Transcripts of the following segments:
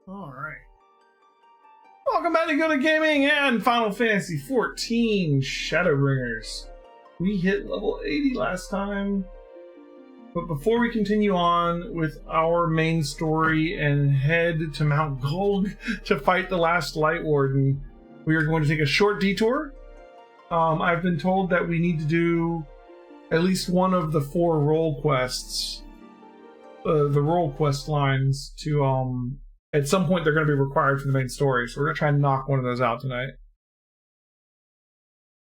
Alright. Welcome back to Gilded Gaming and Final Fantasy XIV Shadowbringers. We hit level 80 last time. But before we continue on with our main story and head to Mount Gold to fight the last Light Warden, we are going to take a short detour. I've been told that we need to do at least one of the 4 role quests. The role quest lines to, at some point they're going to be required for the main story, so we're going to try and knock one of those out tonight.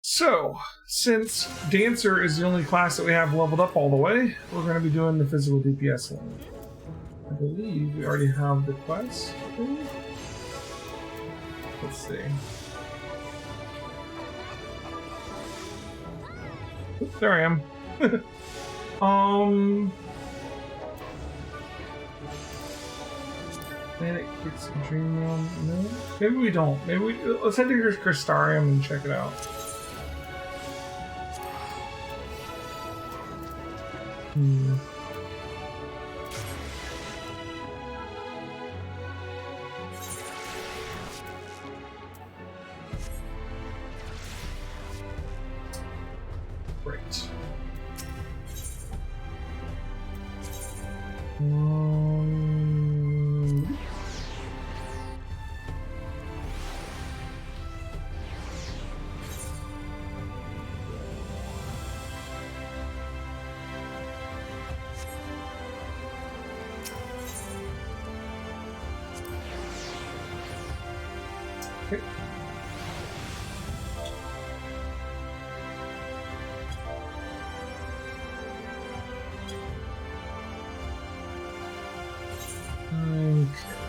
So, since Dancer is the only class that we have leveled up all the way, we're going to be doing the physical DPS one. I believe we already have the quest. Let's see. Oops, there I am. Planet Kicks Dream Realm. No? Maybe we don't. Maybe we. Let's head to Crystarium and check it out. Great. Okay.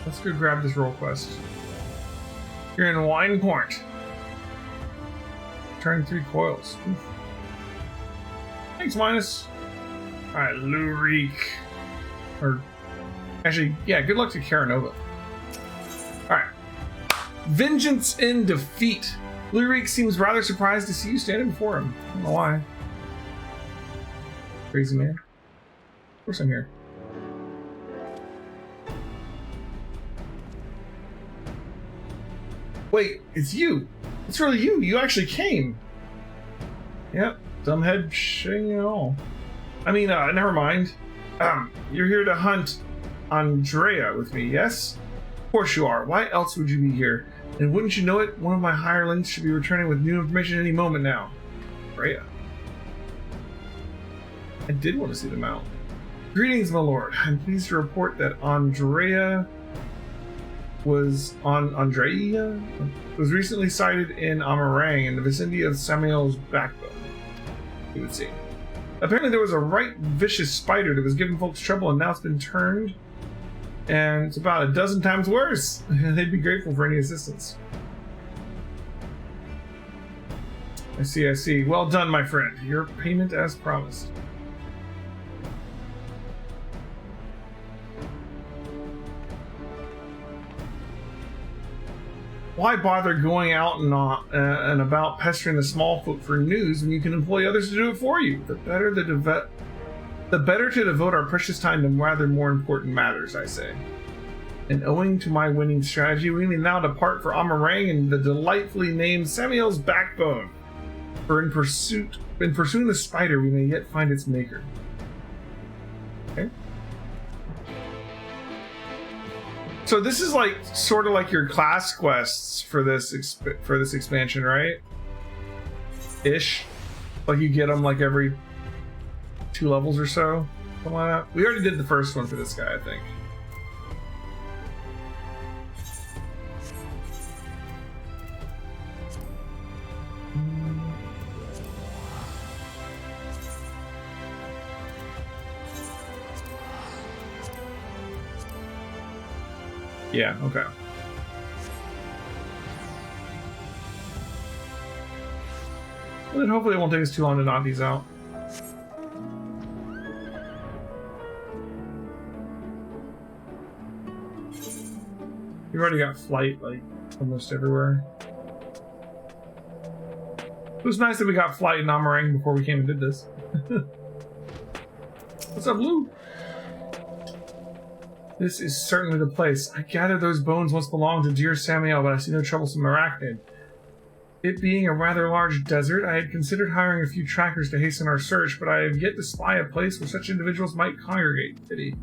Let's go grab this role quest. You're in Wine Point. Turn 3 coils. Oof. Thanks, Minus. Alright, Lurik. Or, actually, yeah, good luck to Caranova. Alright. Vengeance in Defeat. Lurik seems rather surprised to see you standing before him. I don't know why. Crazy man. Of course I'm here. Wait, it's you. It's really you. You actually came. Yep. Dumbhead shitting it all. I mean, never mind. You're here to hunt Andrea with me, yes? Of course you are. Why else would you be here? And wouldn't you know it, one of my hirelings should be returning with new information any moment now. Andrea. I did want to see them out. Greetings, my lord. I'm pleased to report that Andrea was recently sighted in Amarang in the vicinity of Samuel's backbone, it would seem. Apparently there was a right vicious spider that was giving folks trouble, and now it's been turned, and it's about a dozen times worse. They'd be grateful for any assistance. I see. Well done, my friend. Your payment as promised. Why bother going out and about pestering the small folk for news when you can employ others to do it for you? The better to devote our precious time to rather more important matters, I say. And owing to my winning strategy, we may now depart for Amarang and the delightfully named Samuel's backbone. For in pursuing the spider, we may yet find its maker. Okay. So this is like sort of like your class quests for this expansion, right? Ish, like you get them like every 2 levels or so, something like that. We already did the first one for this guy, I think. Yeah, okay. Well, then hopefully it won't take us too long to knock these out. We've already got flight, like, almost everywhere. It was nice that we got flight in Amarang before we came and did this. What's up, Lou? This is certainly the place. I gather those bones once belonged to dear Samuel, but I see no troublesome arachnid. It being a rather large desert, I had considered hiring a few trackers to hasten our search, but I have yet to spy a place where such individuals might congregate. Pity.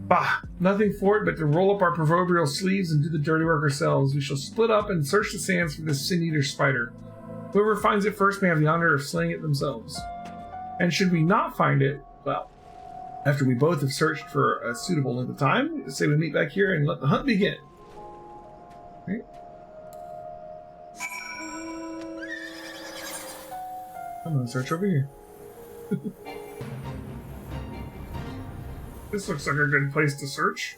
Bah! Nothing for it but to roll up our proverbial sleeves and do the dirty work ourselves. We shall split up and search the sands for this sin-eater spider. Whoever finds it first may have the honor of slaying it themselves. And should we not find it, well, after we both have searched for a suitable length of time, say we meet back here and let the hunt begin. Right. I'm gonna search over here. This looks like a good place to search.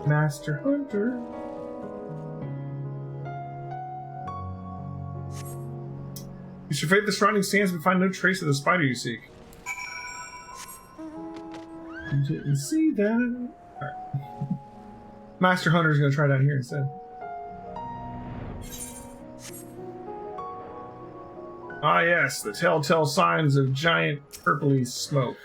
Master Hunter. You surveyed the surrounding sands but find no trace of the spider you seek. You didn't see that. Alright. Master Hunter's gonna try down here instead. Ah yes, the telltale signs of giant purpley smoke.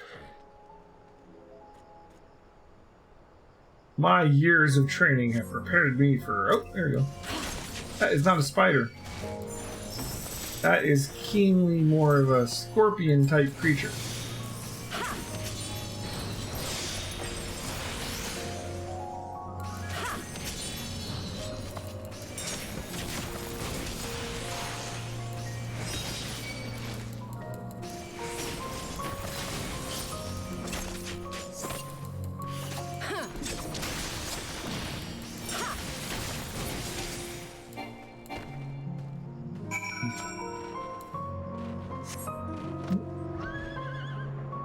My years of training have prepared me for... Oh, there we go. That is not a spider. That is keenly more of a scorpion-type creature.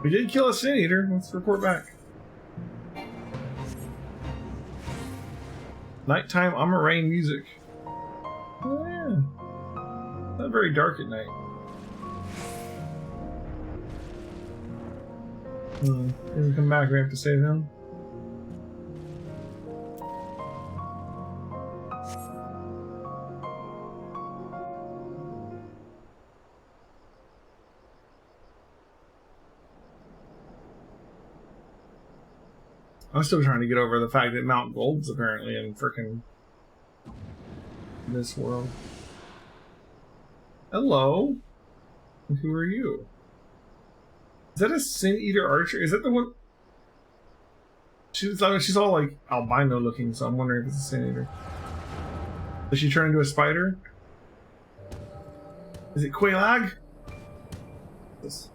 We did kill a sin eater. Let's report back. Nighttime Amarain music. Oh yeah. Not very dark at night. When we come back, we have to save him. I'm still trying to get over the fact that Mount Gold's apparently in frickin' this world. Hello? And who are you? Is that a Sin Eater archer? Is that the one? She's all like albino looking, so I'm wondering if it's a Sin Eater. Does she turn into a spider? Is it Quelaag? This.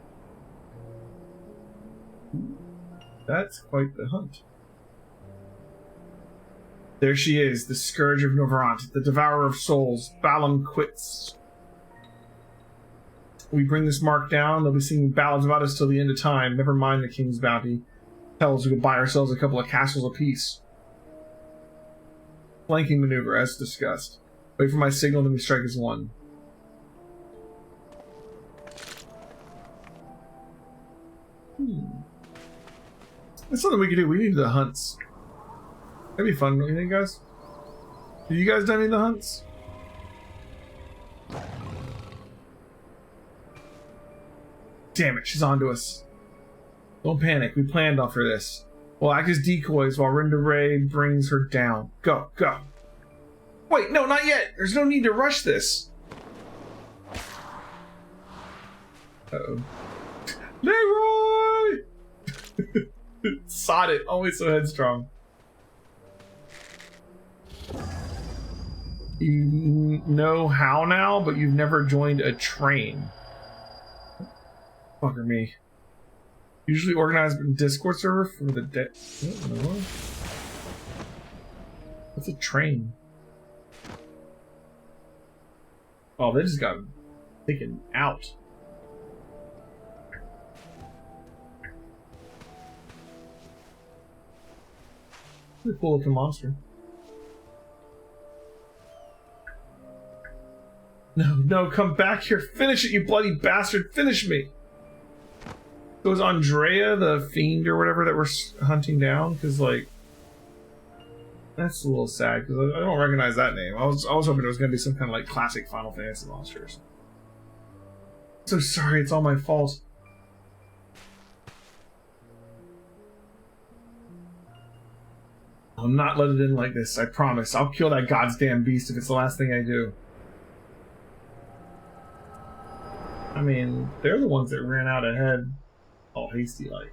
That's quite the hunt. There she is, the Scourge of Novarant, the Devourer of Souls, Balam quits. We bring this mark down, they'll be singing ballads about us till the end of time. Never mind the king's bounty. Tell us we can buy ourselves a couple of castles apiece. Flanking maneuver, as discussed. Wait for my signal, then we strike as one. That's something we could do. We need the hunts. That'd be fun, don't you think, guys? Have you guys done any of the hunts? Damn it, she's onto us. Don't panic, we planned off for this. We'll act as decoys while Rindaray brings her down. Go, go. Wait, no, not yet. There's no need to rush this. Uh-oh. Leroy! Sod it, always so headstrong. You know how now, but you've never joined a train. Fucker me. Usually organized in Discord server for the dead. What's a train? Oh, they just got taken out. Pretty cool looking monster. No, no, come back here. Finish it, you bloody bastard. Finish me. It was Andrea, the fiend or whatever that we're hunting down, because, like, that's a little sad, because I don't recognize that name. I was hoping it was going to be some kind of, like, classic Final Fantasy monsters. So sorry, it's all my fault. I'll not let it in like this, I promise. I'll kill that goddamn beast if it's the last thing I do. I mean, they're the ones that ran out ahead all hasty like.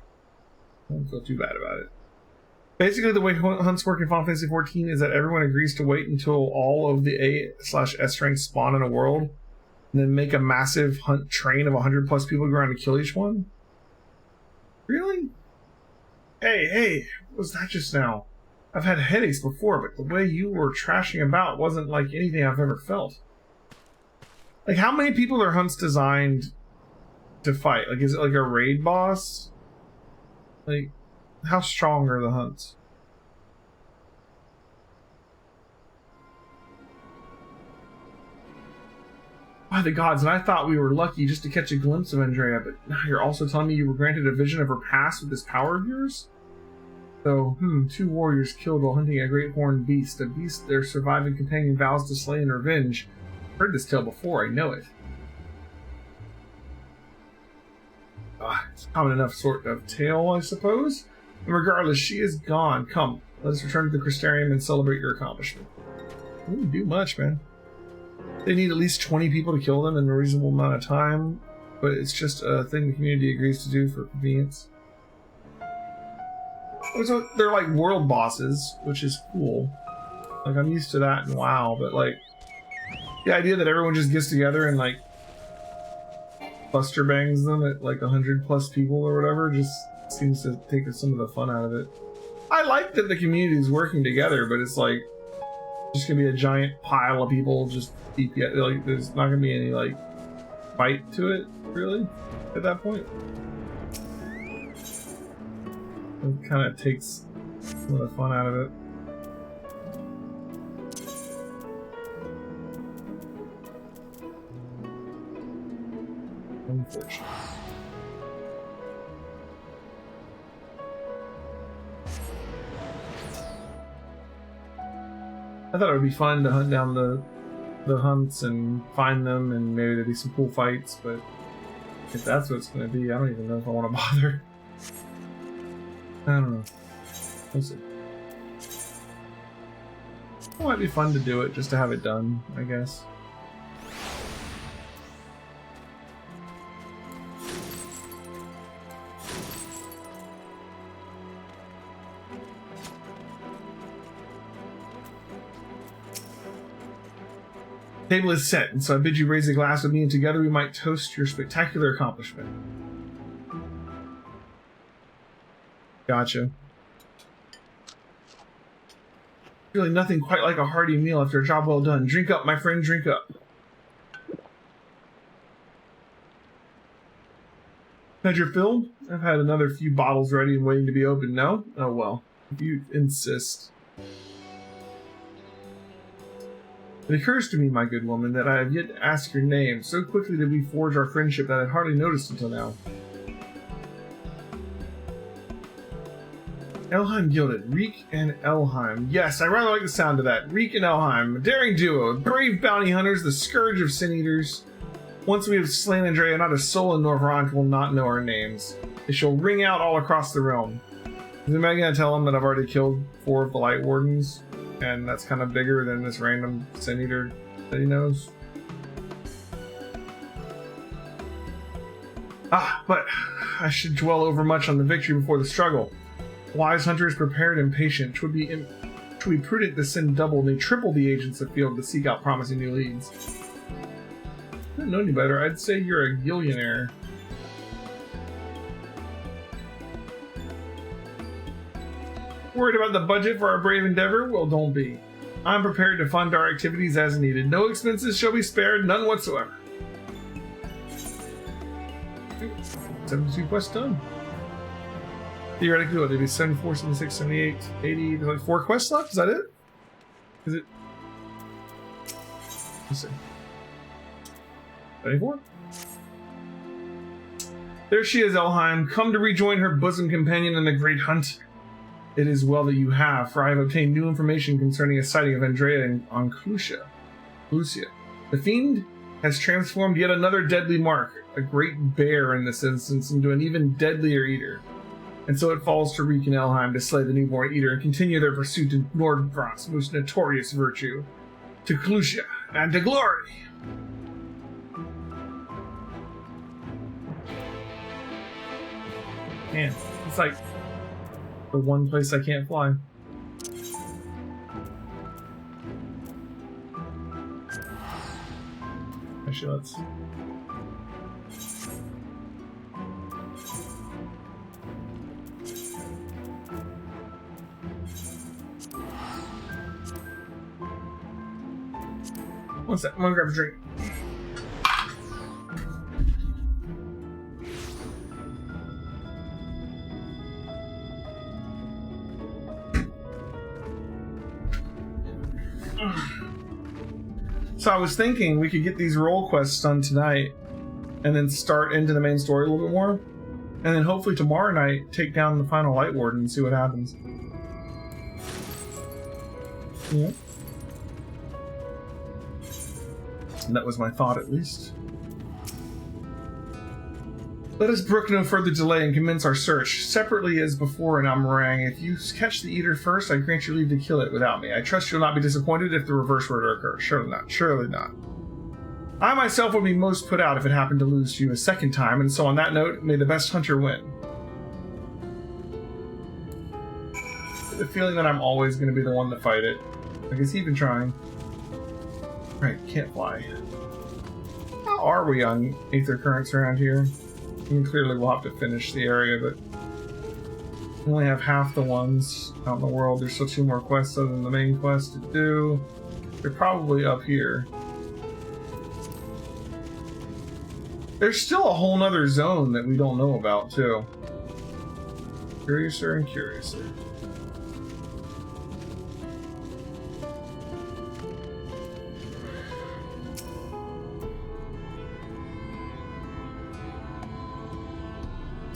I don't feel too bad about it. Basically, the way hunts work in Final Fantasy XIV is that everyone agrees to wait until all of the A/S ranks spawn in a world, and then make a massive hunt train of 100 plus people go around to kill each one. Really? Hey, what was that just now? I've had headaches before, but the way you were trashing about wasn't like anything I've ever felt. Like, how many people are hunts designed to fight? Like, is it like a raid boss? Like, how strong are the hunts? By the gods, and I thought we were lucky just to catch a glimpse of Andrea, but now you're also telling me you were granted a vision of her past with this power of yours? So, 2 warriors killed while hunting a great horned beast, a beast their surviving companion vows to slay in revenge. I've heard this tale before, I know it. It's a common enough sort of tale, I suppose. And regardless, she is gone. Come, let us return to the Crystarium and celebrate your accomplishment. We didn't do much, man. They need at least 20 people to kill them in a reasonable amount of time, but it's just a thing the community agrees to do for convenience. So they're like world bosses, which is cool. Like, I'm used to that in WoW, but like, the idea that everyone just gets together and like buster bangs them at like 100 plus people or whatever just seems to take some of the fun out of it. I like that the community is working together, but it's like just gonna be a giant pile of people just like there's not gonna be any like fight to it really at that point. It kind of takes some of the fun out of it. Unfortunate. I thought it would be fun to hunt down the hunts and find them, and maybe there'd be some cool fights, but if that's what it's going to be, I don't even know if I want to bother. I don't know. We'll see. It might be fun to do it, just to have it done, I guess. The table is set, and so I bid you raise a glass with me, and together we might toast your spectacular accomplishment. Gotcha. Really nothing quite like a hearty meal after a job well done. Drink up, my friend, drink up. Measure filled? I've had another few bottles ready and waiting to be opened. No? Oh well, if you insist. It occurs to me, my good woman, that I have yet to ask your name. So quickly did we forge our friendship that I had hardly noticed until now. Elheim Gilded. Reek and Elheim. Yes, I rather like the sound of that. Reek and Elheim. A daring duo. Brave bounty hunters, the scourge of sin eaters. Once we have slain Andrea, not a soul in Norvrant will not know our names. They shall ring out all across the realm. Is anybody going to tell him that I've already killed 4 of the Light Wardens? And that's kind of bigger than this random sin eater that he knows. But I should dwell overmuch on the victory before the struggle. Wise hunter is prepared and patient. 'Twould be prudent to send double, nay triple the agents afield to seek out promising new leads. If I didn't know any better, I'd say you're a gillionaire. Worried about the budget for our brave endeavor? Well, don't be. I'm prepared to fund our activities as needed. No expenses shall be spared, none whatsoever. 72 quests done. Theoretically, what, it'd be 74, 76, 78, 80, there's like 4 quests left? Is that it? Is it? Let's see. 74? There she is, Elheim, come to rejoin her bosom companion in the great hunt. It is well that you have, for I have obtained new information concerning a sighting of Andrea on Clusia. The fiend has transformed yet another deadly mark, a great bear in this instance, into an even deadlier eater. And so it falls to Reek and Elheim to slay the newborn eater and continue their pursuit to Nordenfrost's most notorious virtue, to Clusia and to glory. Man, it's like the one place I can't fly. Actually, let's... One sec, I'm gonna grab a drink. So I was thinking we could get these role quests done tonight and then start into the main story a little bit more. And then hopefully tomorrow night take down the final Light Warden and see what happens. Yeah. And that was my thought, at least. Let us brook no further delay and commence our search. Separately as before in Amarang, if you catch the Eater first, I grant you leave to kill it without me. I trust you'll not be disappointed if the reverse were to occur. Surely not. Surely not. I myself would be most put out if it happened to lose to you a second time, and so on that note, may the best hunter win. The feeling that I'm always going to be the one to fight it. I guess even trying. Right, can't fly. How are we on Aether Currents around here? I mean, clearly we'll have to finish the area, but we only have half the ones out in the world. There's still 2 more quests other than the main quest to do. They're probably up here. There's still a whole nother zone that we don't know about, too. Curiouser and curiouser.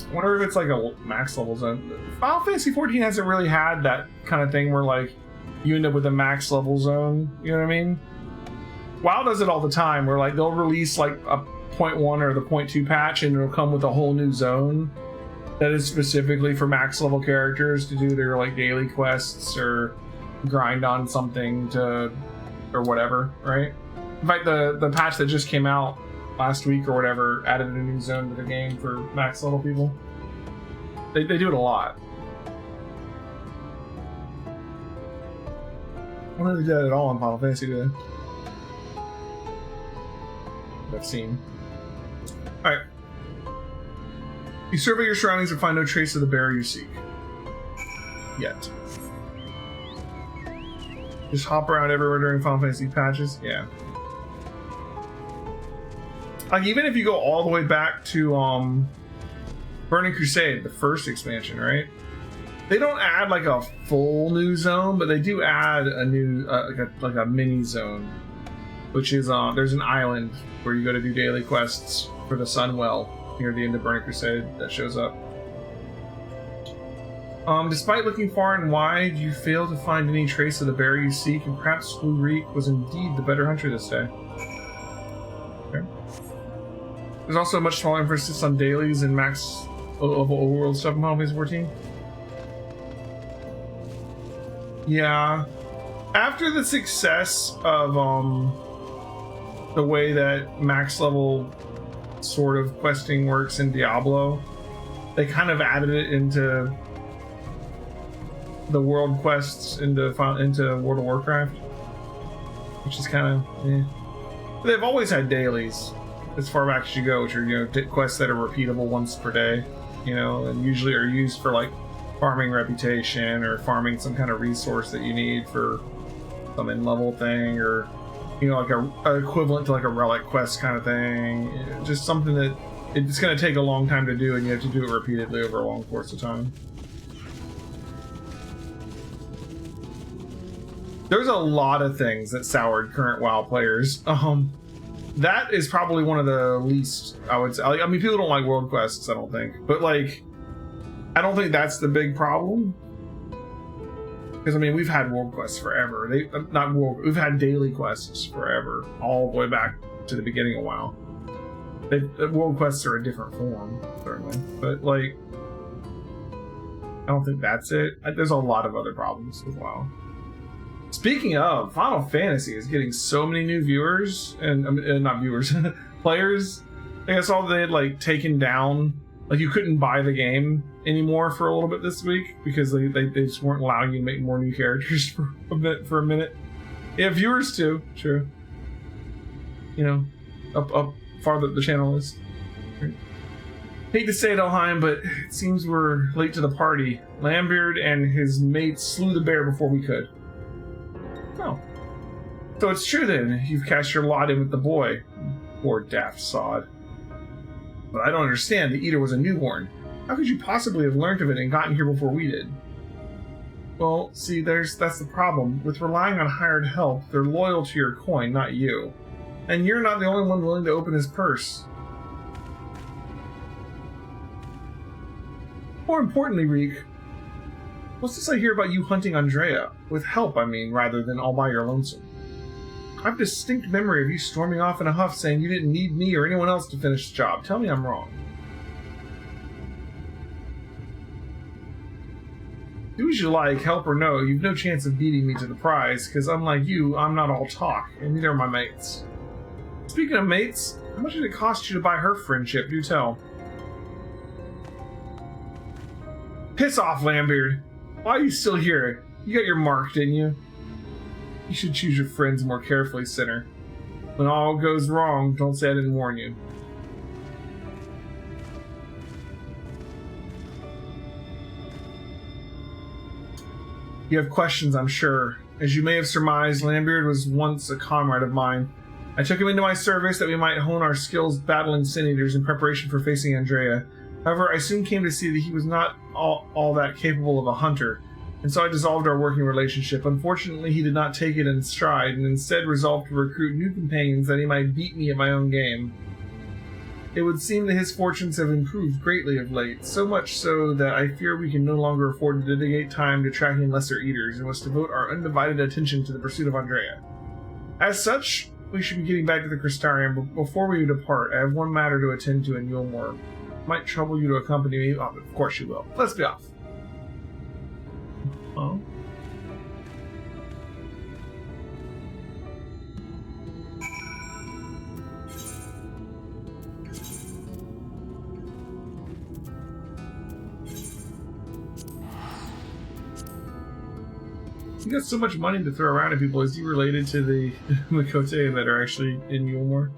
I wonder if it's like a max level zone. Final Fantasy XIV hasn't really had that kind of thing where like you end up with a max level zone. You know what I mean? WoW does it all the time where like they'll release like a 0.1 or the 0.2 patch and it'll come with a whole new zone that is specifically for max level characters to do their like daily quests or grind on something to or whatever, right? In fact, the patch that just came out last week or whatever added a new zone to the game for max level people. They do it a lot. I don't think they did that at all in Final Fantasy, do they? I've seen. Alright. You survey your surroundings and find no trace of the bear you seek. Yet. Just hop around everywhere during Final Fantasy patches? Yeah. Like, even if you go all the way back to Burning Crusade, the first expansion, right? They don't add like a full new zone, but they do add a new like a mini zone, which is there's an island where you go to do daily quests for the Sunwell near the end of Burning Crusade that shows up. Despite looking far and wide, you fail to find any trace of the bear you seek, and perhaps Blue Reek was indeed the better hunter this day. Okay. There's also a much smaller emphasis on dailies and max level overworld stuff in Final Fantasy 14. Yeah. After the success of the way that max level sort of questing works in Diablo, they kind of added it into the world quests into World of Warcraft, which is kind of eh. They've always had dailies as far back as you go, which are quests that are repeatable once per day, and usually are used for like farming reputation or farming some kind of resource that you need for some in-level thing, or like a equivalent to like a relic quest kind of thing. Just something that it's going to take a long time to do, and you have to do it repeatedly over a long course of time. There's a lot of things that soured current WoW players. That is probably one of the least, I would say. I mean, people don't like world quests, I don't think. But, like, I don't think that's the big problem. Because, I mean, we've had world quests forever. We've had daily quests forever. All the way back to the beginning of WoW. World quests are a different form, certainly. But, like, don't think that's it. There's a lot of other problems with WoW. Speaking of, Final Fantasy is getting so many new viewers, and not viewers, players. I guess all they had like taken down, like you couldn't buy the game anymore for a little bit this week because they just weren't allowing you to make more new characters for a minute. Yeah, viewers too, true. You know, up farther up the channel list. Right. Hate to say it, Elheim, but it seems we're late to the party. Lambbeard and his mates slew the bear before we could. Oh. So it's true then, you've cast your lot in with the boy. Poor daft sod. But I don't understand, the Eater was a newborn. How could you possibly have learned of it and gotten here before we did? Well, see, that's the problem. With relying on hired help, they're loyal to your coin, not you. And you're not the only one willing to open his purse. More importantly, Reek, what's this I hear about you hunting Andrea? With help, I mean, rather than all by your lonesome. I have a distinct memory of you storming off in a huff saying you didn't need me or anyone else to finish the job. Tell me I'm wrong. Do as you like, help or no, you've no chance of beating me to the prize, because unlike you, I'm not all talk, and neither are my mates. Speaking of mates, how much did it cost you to buy her friendship? Do tell. Piss off, Lambbeard. Why are you still here? You got your mark, didn't you? You should choose your friends more carefully, sinner. When all goes wrong, don't say I didn't warn you. You have questions, I'm sure. As you may have surmised, Lambbeard was once a comrade of mine. I took him into my service that we might hone our skills battling Sin Eaters in preparation for facing Andrea. However, I soon came to see that he was not all that capable of a hunter, and so I dissolved our working relationship. Unfortunately, he did not take it in stride, and instead resolved to recruit new companions that he might beat me at my own game. It would seem that his fortunes have improved greatly of late, so much so that I fear we can no longer afford to dedicate time to tracking lesser eaters, and must devote our undivided attention to the pursuit of Andrea. As such, we should be getting back to the Crystarium, but before we depart, I have one matter to attend to in Yulmore. Might trouble you to accompany me. Oh, of course you will. Let's be off. Oh. You got so much money to throw around at people. Is he related to the Makote that are actually in Yulmore?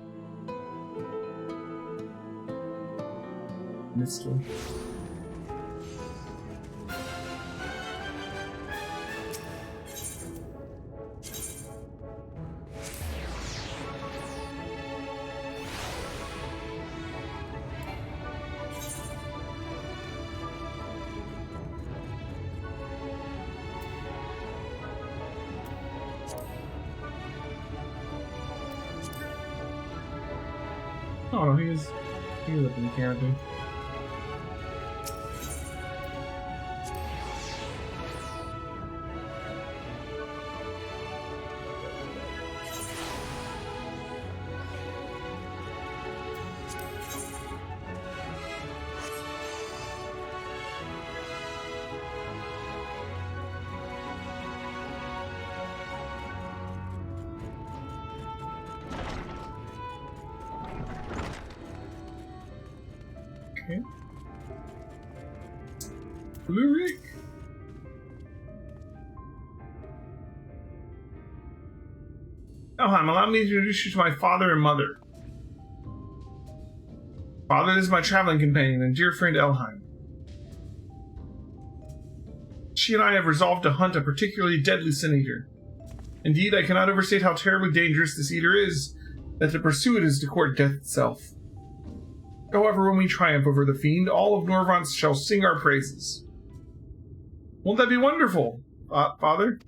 Mistle. Oh no, he is up in the character. Okay. Blue Rick. Elheim, allow me to introduce you to my father and mother. Father is my traveling companion and dear friend Elheim. She and I have resolved to hunt a particularly deadly Sin Eater. Indeed, I cannot overstate how terribly dangerous this eater is, that to pursue it is to court death itself. However, when we triumph over the fiend, all of Norvant shall sing our praises. Won't that be wonderful, Father?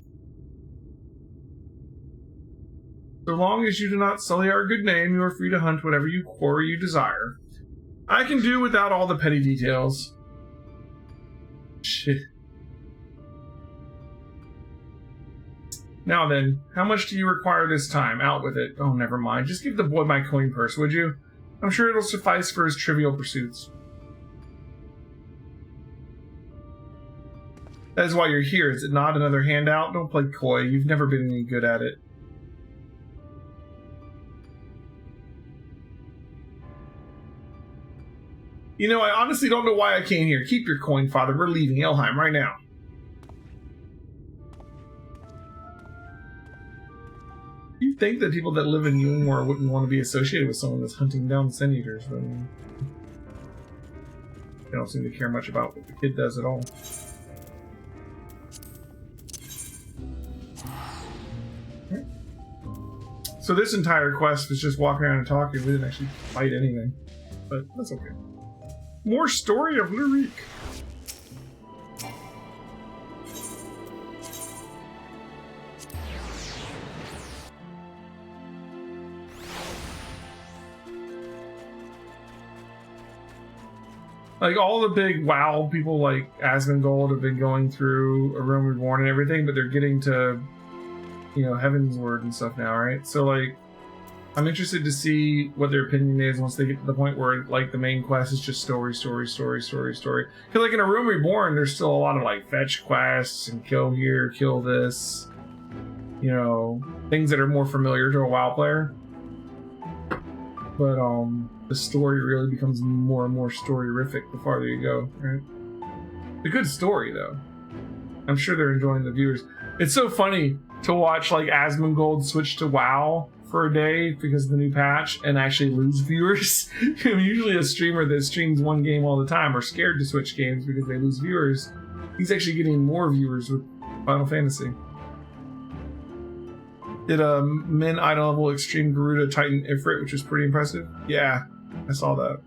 So long as you do not sully our good name, you are free to hunt whatever quarry you desire. I can do without all the petty details. Shit. Now then, how much do you require this time? Out with it. Oh, never mind. Just give the boy my coin purse, would you? I'm sure it'll suffice for his trivial pursuits. That is why you're here. Is it not another handout? Don't play coy. You've never been any good at it. You know, I honestly don't know why I came here. Keep your coin, Father. We're leaving Elheim right now. You'd think that people that live in Ewingmore wouldn't want to be associated with someone that's hunting down Sin Eaters, but they don't seem to care much about what the kid does at all. So this entire quest was just walking around and talking. We didn't actually fight anything, but that's okay. More story of Lyrique. Like, all the big WoW people like Asmongold have been going through A Realm Reborn and everything, but they're getting to, you know, Heaven's Word and stuff now, right? So, like, I'm interested to see what their opinion is once they get to the point where, like, the main quest is just story. Because, like, in A Realm Reborn, there's still a lot of, like, fetch quests and kill here, kill this. You know, things that are more familiar to a WoW player. But, the story really becomes more and more story-rific the farther you go, right? It's a good story, though. I'm sure they're enjoying the viewers. It's so funny to watch, like, Asmongold switch to WoW for a day because of the new patch and actually lose viewers. Usually a streamer that streams one game all the time are scared to switch games because they lose viewers. He's actually getting more viewers with Final Fantasy. Did Min item level Extreme Garuda Titan Ifrit, which was pretty impressive. Yeah, I saw that.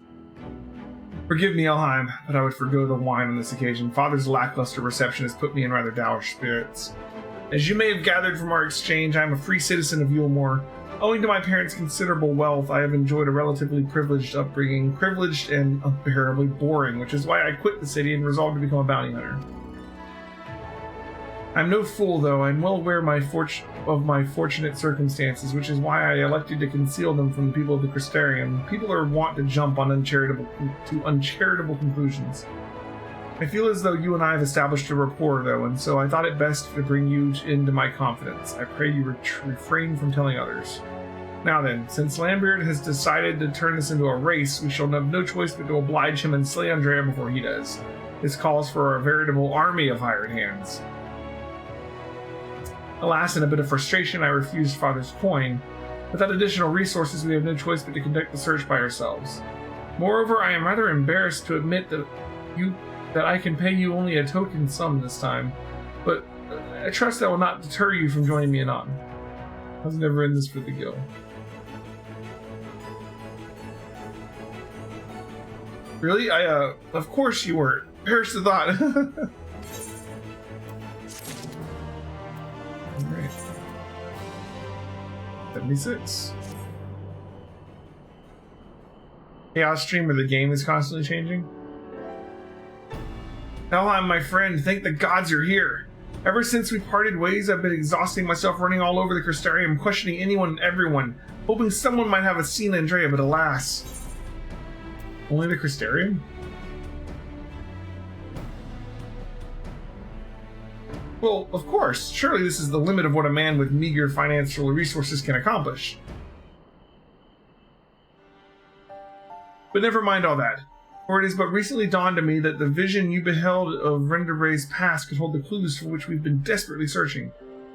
Forgive me, Elheim, but I would forgo the wine on this occasion. Father's lackluster reception has put me in rather dour spirits. As you may have gathered from our exchange, I am a free citizen of Ewingmore. Owing to my parents' considerable wealth, I have enjoyed a relatively privileged upbringing, privileged and unbearably boring, which is why I quit the city and resolved to become a bounty hunter. I'm no fool, though. I'm well aware of my fortunate circumstances, which is why I elected to conceal them from the people of the Crystarium. People are wont to jump on uncharitable conclusions. I feel as though you and I have established a rapport, though, and so I thought it best to bring you into my confidence. I pray you refrain from telling others. Now then, since Lambert has decided to turn this into a race, we shall have no choice but to oblige him and slay Andrea before he does. This calls for a veritable army of hired hands. Alas, in a bit of frustration, I refused Father's coin. Without additional resources, we have no choice but to conduct the search by ourselves. Moreover, I am rather embarrassed to admit that I can pay you only a token sum this time, but I trust that will not deter you from joining me anon. I was never in this for the guild. Really? Of course you weren't. Perish the thought. Alright. 76. Chaos streamer, the game is constantly changing. Elheim, my friend, thank the gods you're here. Ever since we parted ways, I've been exhausting myself running all over the Crystarium, questioning anyone and everyone, hoping someone might have seen Andrea, but alas. Only the Crystarium? Well, of course. Surely this is the limit of what a man with meager financial resources can accomplish. But never mind all that. For it is but recently dawned to me that the vision you beheld of Renderbray's past could hold the clues for which we've been desperately searching.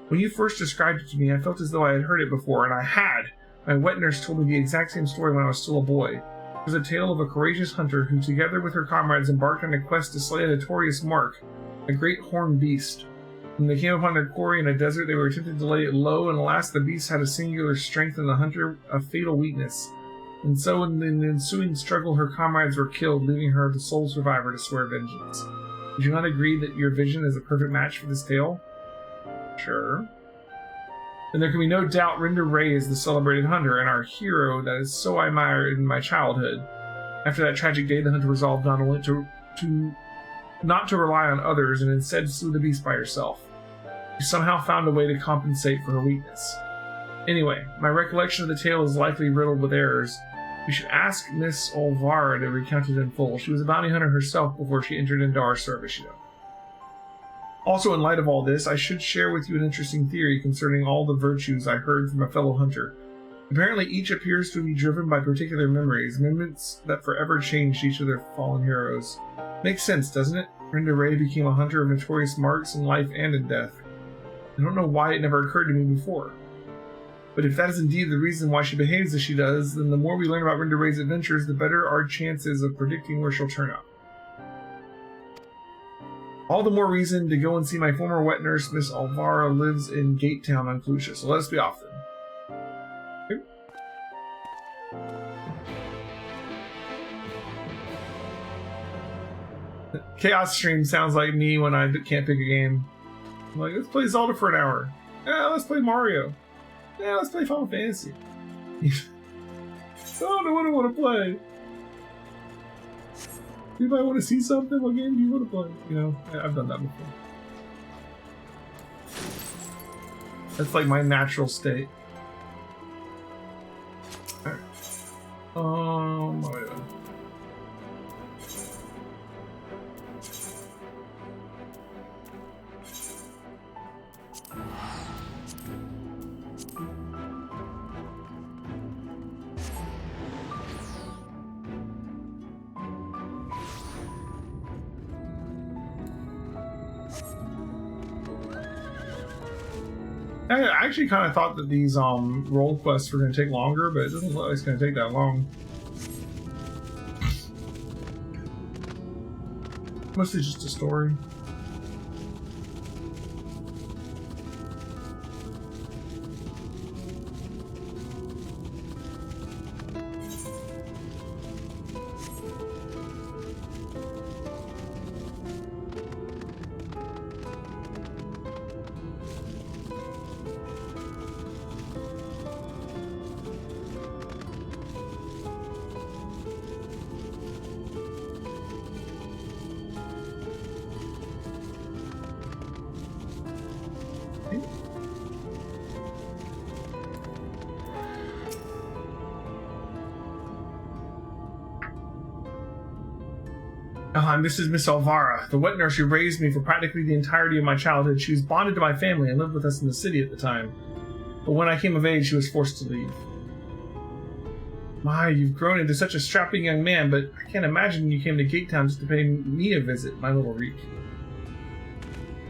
When you first described it to me, I felt as though I had heard it before, and I had. My wet nurse told me the exact same story when I was still a boy. It was a tale of a courageous hunter who, together with her comrades, embarked on a quest to slay a notorious mark, a great horned beast. When they came upon their quarry in a desert, they were tempted to lay it low, and alas, the beast had a singular strength and the hunter a fatal weakness. And so in the ensuing struggle, her comrades were killed, leaving her the sole survivor to swear vengeance. Would you not agree that your vision is a perfect match for this tale? Sure. Then there can be no doubt Renderbray is the celebrated hunter, and our hero that is so I admired in my childhood. After that tragic day, the hunter resolved not only not to rely on others, and instead slew the beast by herself. She somehow found a way to compensate for her weakness. Anyway, my recollection of the tale is likely riddled with errors. We should ask Miss Olvara to recount it in full. She was a bounty hunter herself before she entered into our service, you know. Also, in light of all this, I should share with you an interesting theory concerning all the virtues I heard from a fellow hunter. Apparently, each appears to be driven by particular memories that forever changed each of their fallen heroes. Makes sense, doesn't it? Brenda Ray became a hunter of notorious marks in life and in death. I don't know why it never occurred to me before. But if that is indeed the reason why she behaves as she does, then the more we learn about Brenda Ray's adventures, the better our chances of predicting where she'll turn up. All the more reason to go and see my former wet nurse, Miss Alvara, lives in Gate Town on Clusia. So let us be off then. Okay. Chaos Stream sounds like me when I can't pick a game. I'm like, let's play Zelda for an hour. Yeah, let's play Mario. Yeah, let's play Final Fantasy. I don't know what I want to play. Anybody want to see something? What game do you want to play? You know, I've done that before. That's like my natural state. Alright. What am I doing? I actually kind of thought that these role quests were going to take longer, but it doesn't look like it's going to take that long. Mostly just a story. This is Miss Alvara, the wet nurse who raised me for practically the entirety of my childhood. She was bonded to my family and lived with us in the city at the time. But when I came of age, she was forced to leave. My, you've grown into such a strapping young man, but I can't imagine you came to Gate Town just to pay me a visit, my little Reek.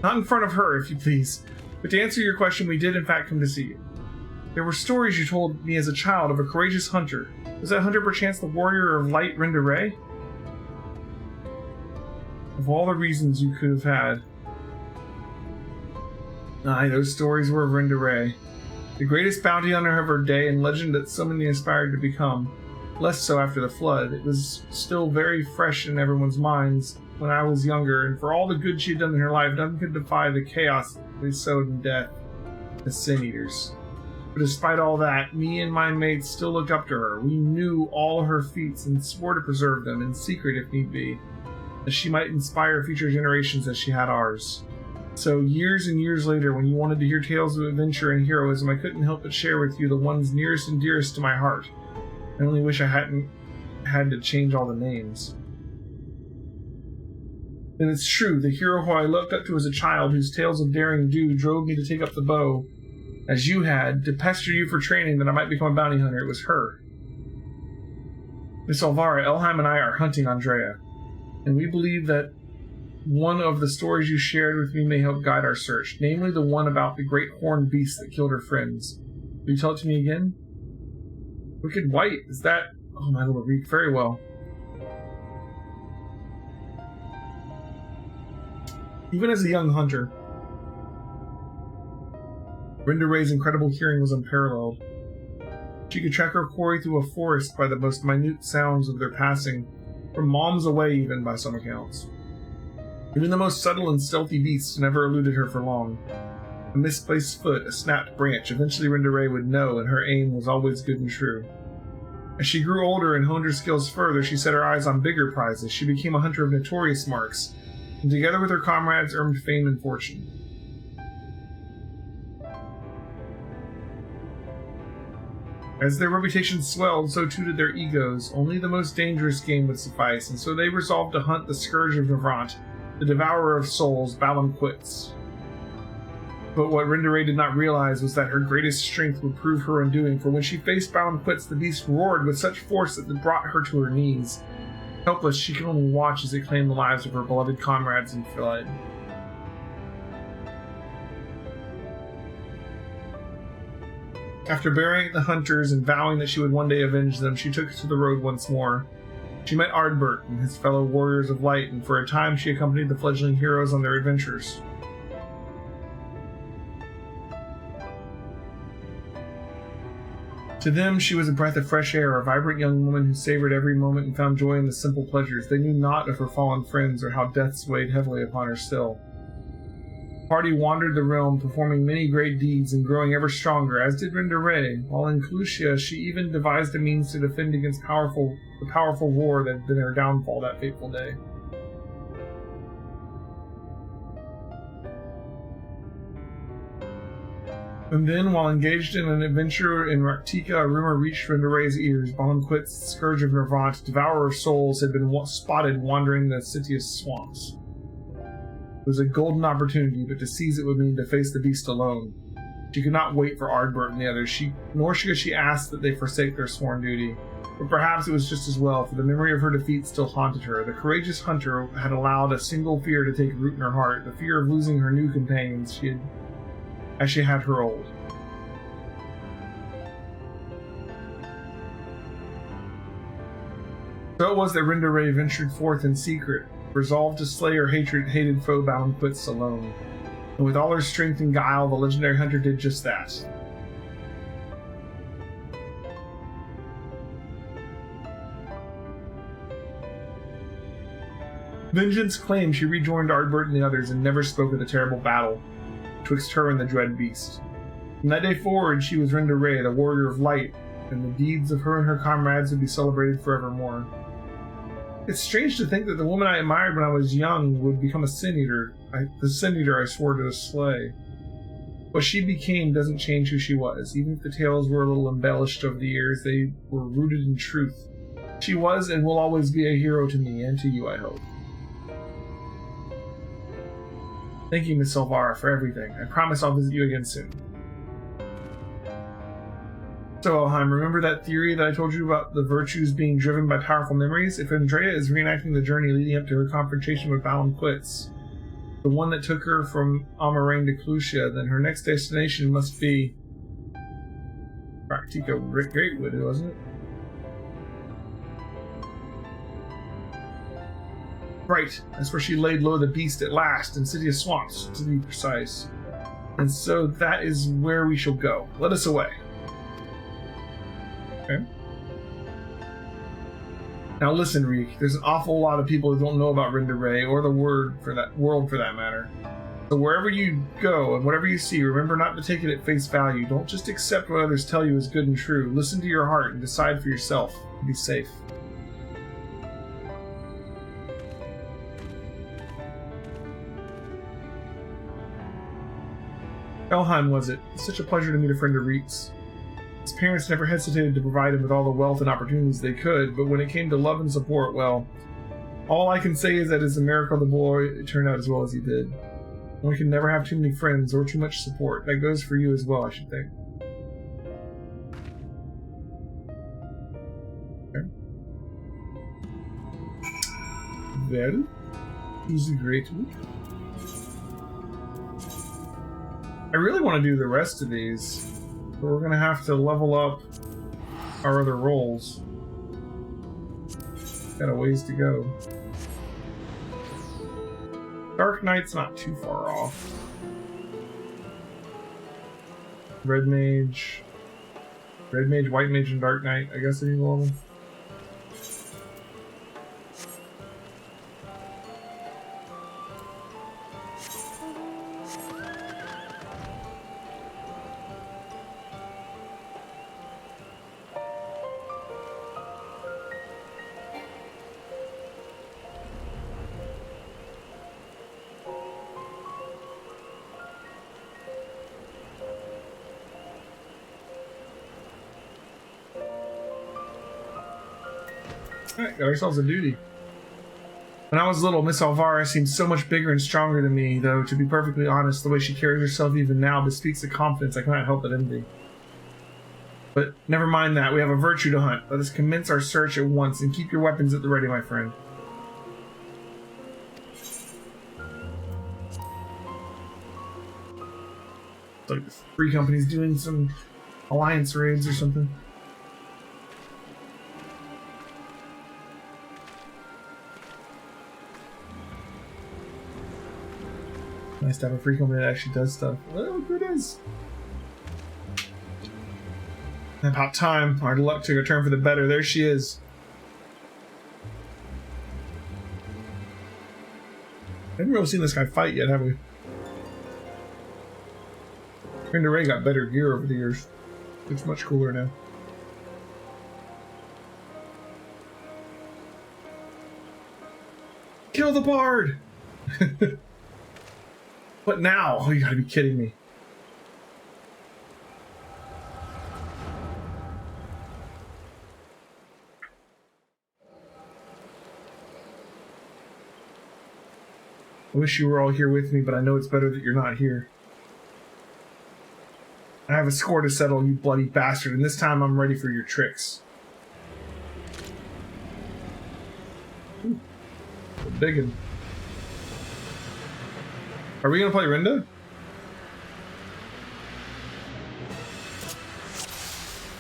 Not in front of her, if you please. But to answer your question, we did in fact come to see you. There were stories you told me as a child of a courageous hunter. Was that hunter perchance the warrior of light, Brenda Ray? Of all the reasons you could have had. Aye, those stories were of Brenda Ray. The greatest bounty hunter of her day and legend that so many aspired to become. Less so after the flood. It was still very fresh in everyone's minds when I was younger, and for all the good she had done in her life, none could defy the chaos they sowed in death. The Sin Eaters. But despite all that, me and my mates still looked up to her. We knew all her feats and swore to preserve them, in secret if need be, that she might inspire future generations as she had ours. So years and years later, when you wanted to hear tales of adventure and heroism, I couldn't help but share with you the ones nearest and dearest to my heart. I only wish I hadn't had to change all the names. And it's true, the hero who I looked up to as a child, whose tales of daring do drove me to take up the bow, as you had, to pester you for training that I might become a bounty hunter, it was her. Miss Alvara, Elheim and I are hunting Andrea. And we believe that one of the stories you shared with me may help guide our search, namely the one about the great horned beast that killed her friends. Will you tell it to me again? Wicked White, is that... Oh, my little Reek, very well. Even as a young hunter, Brenda Ray's incredible hearing was unparalleled. She could track her quarry through a forest by the most minute sounds of their passing, from moms away even by some accounts. Even the most subtle and stealthy beasts never eluded her for long. A misplaced foot, a snapped branch, eventually Brenda Ray would know, and her aim was always good and true. As she grew older and honed her skills further, she set her eyes on bigger prizes. She became a hunter of notorious marks, and together with her comrades earned fame and fortune. As their reputations swelled, so too did their egos. Only the most dangerous game would suffice, and so they resolved to hunt the scourge of Navrant, the devourer of souls, Balam quits. But what Rindaray did not realize was that her greatest strength would prove her undoing, for when she faced Balam quits, the beast roared with such force that it brought her to her knees. Helpless, she could only watch as it claimed the lives of her beloved comrades and fled. After burying the hunters and vowing that she would one day avenge them, she took to the road once more. She met Ardbert and his fellow warriors of light, and for a time she accompanied the fledgling heroes on their adventures. To them, she was a breath of fresh air, a vibrant young woman who savored every moment and found joy in the simple pleasures. They knew not of her fallen friends or how death weighed heavily upon her still. The party wandered the realm, performing many great deeds and growing ever stronger, as did Rindaray. While in Clusia, she even devised a means to defend against the powerful war that had been her downfall that fateful day. And then, while engaged in an adventure in Raktika, a rumor reached Rindaray's ears. Balam Quits, the scourge of Nervant, devourer of souls, had been spotted wandering the Sitius swamps. It was a golden opportunity, but to seize it would mean to face the beast alone. She could not wait for Ardbert and the others, nor could she ask that they forsake their sworn duty. But perhaps it was just as well, for the memory of her defeat still haunted her. The courageous hunter had allowed a single fear to take root in her heart, the fear of losing her new companions as she had her old. So it was that Rindaray ventured forth in secret, resolved to slay her hated foe Balam Quits alone. And with all her strength and guile, the legendary hunter did just that. Vengeance claimed, she rejoined Ardbert and the others and never spoke of the terrible battle twixt her and the dread beast. From that day forward, she was Rindaray, the warrior of light, and the deeds of her and her comrades would be celebrated forevermore. It's strange to think that the woman I admired when I was young would become a sin-eater, the sin-eater I swore to slay. What she became doesn't change who she was. Even if the tales were a little embellished over the years, they were rooted in truth. She was and will always be a hero to me, and to you, I hope. Thank you, Miss Silvara, for everything. I promise I'll visit you again soon. So, Elheim, remember that theory that I told you about the virtues being driven by powerful memories? If Andrea is reenacting the journey leading up to her confrontation with Balam Quits, the one that took her from Amarane to Clusia, then her next destination must be Raktika Greatwood, wasn't it? Right, that's where she laid low the beast at last, in City of Swamps, to be precise. And so that is where we shall go. Let us away. Okay. Now listen, Reek, there's an awful lot of people who don't know about Rindaray, or the world for that matter. So wherever you go, and whatever you see, remember not to take it at face value. Don't just accept what others tell you is good and true. Listen to your heart and decide for yourself. Be safe. Elheim, was it? It's such a pleasure to meet a friend of Reek's. His parents never hesitated to provide him with all the wealth and opportunities they could, but when it came to love and support, well, all I can say is that it's a miracle the boy turned out as well as he did. One can never have too many friends or too much support. That goes for you as well, I should think. Okay. Well, who's the great one? I really want to do the rest of these, but we're going to have to level up our other roles. Got a ways to go. Dark Knight's not too far off. Red Mage, White Mage, and Dark Knight, I guess I need a level. Alright, got ourselves a duty. When I was little, Miss Alvara seemed so much bigger and stronger than me, though, to be perfectly honest, the way she carries herself even now bespeaks the confidence I cannot help but envy. But never mind that, we have a virtue to hunt. Let us commence our search at once, and keep your weapons at the ready, my friend. It's like the free company's doing some alliance raids or something. Nice to have a free company that actually does stuff. Oh, look who it is. About time. Our luck took a turn for the better. There she is. I haven't really seen this guy fight yet, have we? Brenda Ray got better gear over the years. Looks much cooler now. Kill the bard! What now? Oh, you gotta be kidding me. I wish you were all here with me, but I know it's better that you're not here. I have a score to settle, you bloody bastard, and this time I'm ready for your tricks. Ooh, a big one. Are we gonna play Rinda?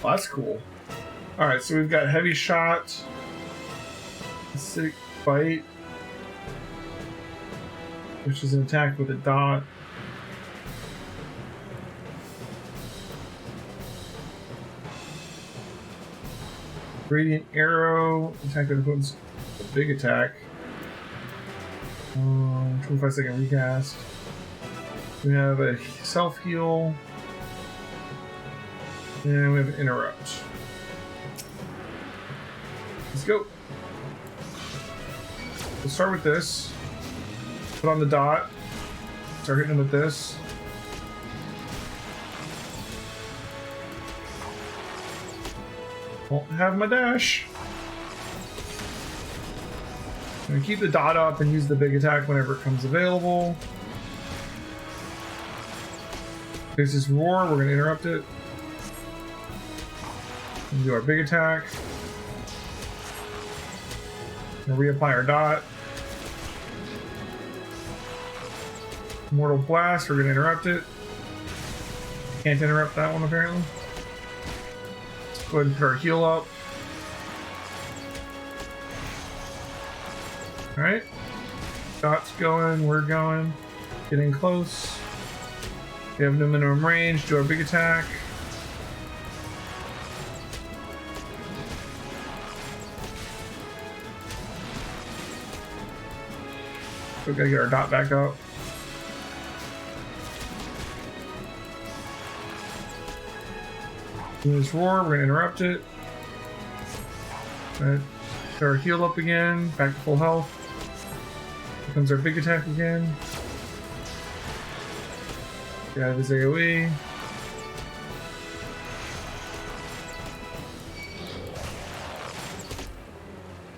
Oh, that's cool. Alright, so we've got heavy shot, acidic bite, which is an attack with a dot. Radiant arrow, attack that opponent's a big attack. 25-second recast. We have a self-heal. And we have an interrupt. Let's go. We'll start with this. Put on the dot. Start hitting him with this. Won't have my dash. I'm gonna keep the dot up and use the big attack whenever it comes available. There's this roar, we're gonna interrupt it. And do our big attack. And reapply our dot. Mortal Blast, we're gonna interrupt it. Can't interrupt that one apparently. Let's go ahead and put our heal up. Alright. Dot's going, we're going. Getting close. We have no minimum range, do our big attack. We gotta get our dot back up. Do this roar, we're gonna interrupt it. Alright, put our heal up again, back to full health. Here comes our big attack again. Get out of his AoE.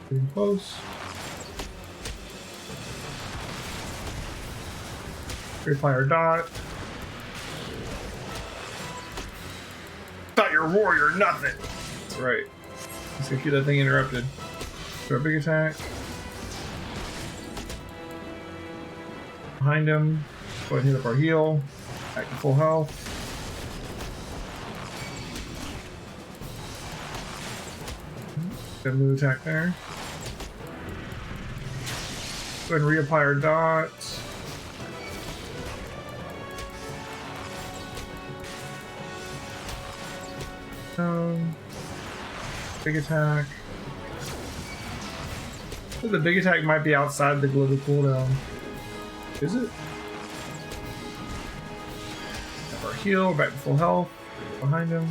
Getting close. Reapply our dot. Thought you're a warrior, nothing. That's right. Let's go keep that thing interrupted. Do our big attack. Behind him. Go ahead and hit up our heal. Back to full health. Got a new attack there. Go ahead and reapply our dot. Big attack. The big attack might be outside the global cooldown. Is it? Have our heal, back to full health. Behind him.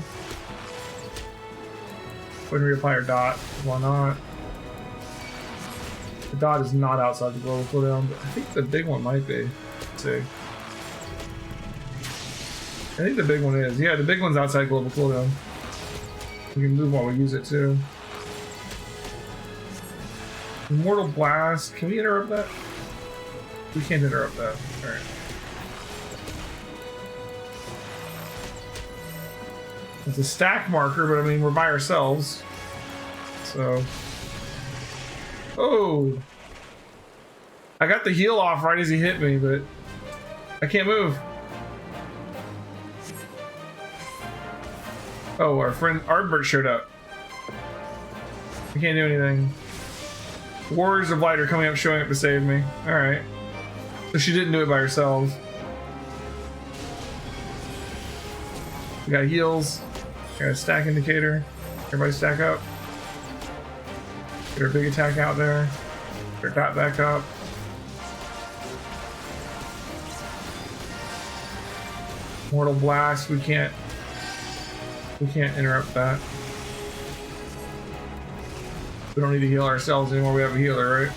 Go ahead and reapply our dot. Why not? The dot is not outside the global cooldown, but I think the big one might be. Let's see. I think the big one is. Yeah, the big one's outside global cooldown. We can move while we use it too. Mortal Blast. Can we interrupt that? We can't interrupt that. Alright. It's a stack marker, but I mean, we're by ourselves. So. Oh! I got the heal off right as he hit me, but I can't move. Oh, our friend Ardbert showed up. I can't do anything. Warriors of Light are coming up, showing up to save me. Alright. So she didn't do it by herself. We got heals. Got a stack indicator. Everybody stack up. Get our big attack out there. Get our dot back up. Mortal Blast, we can't interrupt that. We don't need to heal ourselves anymore, we have a healer, right?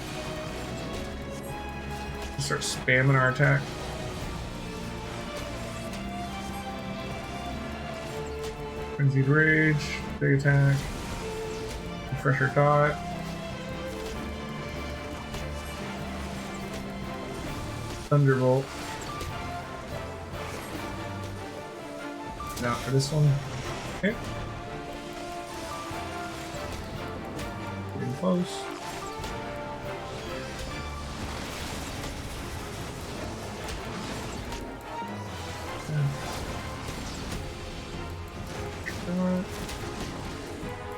Start spamming our attack. Frenzied Rage, big attack. Refresher dot. Thunderbolt. Now for this one. Okay. Getting close.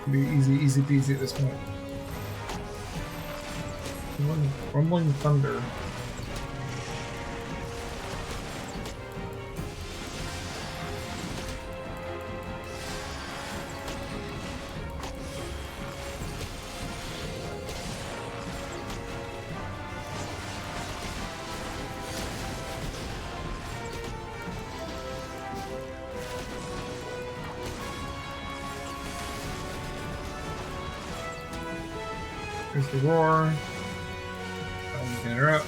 Be easy peasy at this point. Rumbling thunder. Here's the roar. You can interrupt.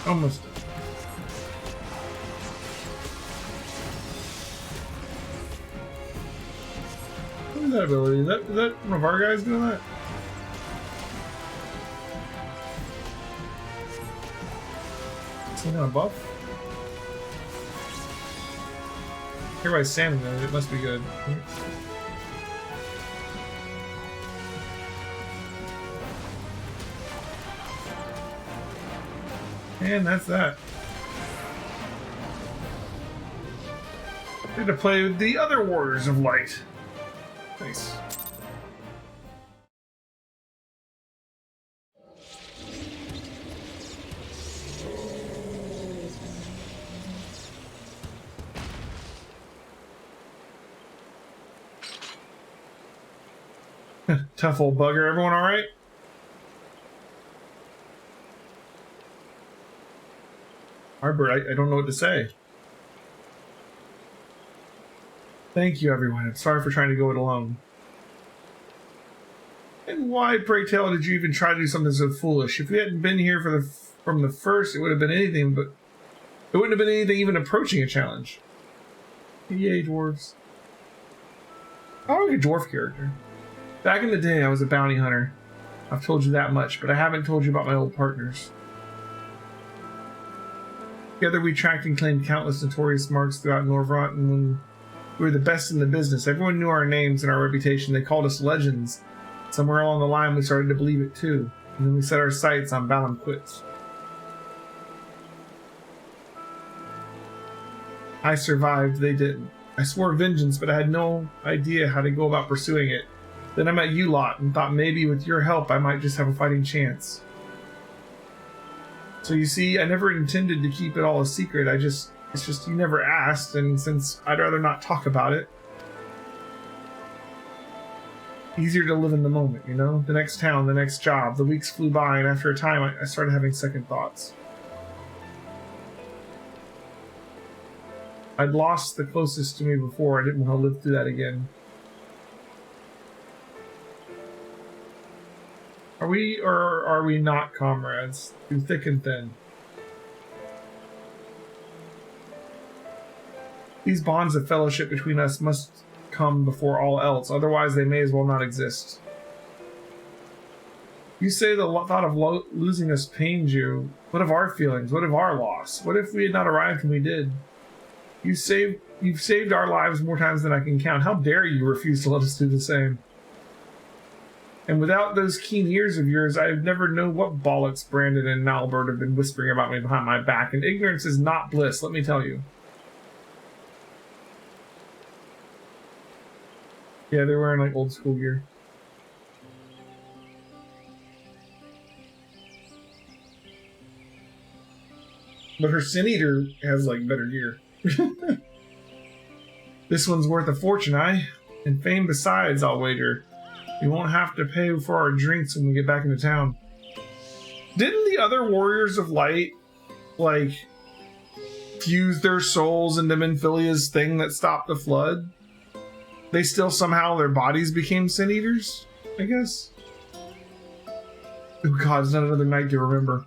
Almost. What is that ability? Is that one of our guys doing that? Is he gonna buff? Everybody's standing there, it must be good. And that's that. Need to play with the other Warriors of Light. Nice. Tough old bugger. Everyone all right? Arbor, I don't know what to say. Thank you, everyone. I'm sorry for trying to go it alone. And why, pray tell, did you even try to do something so foolish? If we hadn't been here from the first, it would have been anything but... It wouldn't have been anything even approaching a challenge. Yay, dwarves. I like a dwarf character. Back in the day, I was a bounty hunter. I've told you that much, but I haven't told you about my old partners. Together we tracked and claimed countless notorious marks throughout Norvrot, and when we were the best in the business, everyone knew our names and our reputation. They called us legends. Somewhere along the line, we started to believe it too, and then we set our sights on Balam Quits. I survived, they didn't. I swore vengeance, but I had no idea how to go about pursuing it. Then I met you lot and thought maybe with your help I might just have a fighting chance. So you see, I never intended to keep it all a secret. It's just you never asked, and since I'd rather not talk about it. Easier to live in the moment, you know? The next town, the next job. The weeks flew by, and after a time I started having second thoughts. I'd lost the closest to me before. I didn't want to live through that again. Are we or are we not comrades? Through thick and thin. These bonds of fellowship between us must come before all else, otherwise they may as well not exist. You say the thought of losing us pains you. What of our feelings? What of our loss? What if we had not arrived when we did? You've saved our lives more times than I can count. How dare you refuse to let us do the same? And without those keen ears of yours, I've never known what bollocks Brandon and Nalbert have been whispering about me behind my back, and ignorance is not bliss, let me tell you. Yeah, they're wearing like old school gear. But her Sin Eater has like better gear. This one's worth a fortune, and fame besides, I'll wager. We won't have to pay for our drinks when we get back into town. Didn't the other Warriors of Light, like, fuse their souls into Menphilia's thing that stopped the flood? They still somehow, their bodies became Sin Eaters, I guess? Oh god, it's not another night to remember.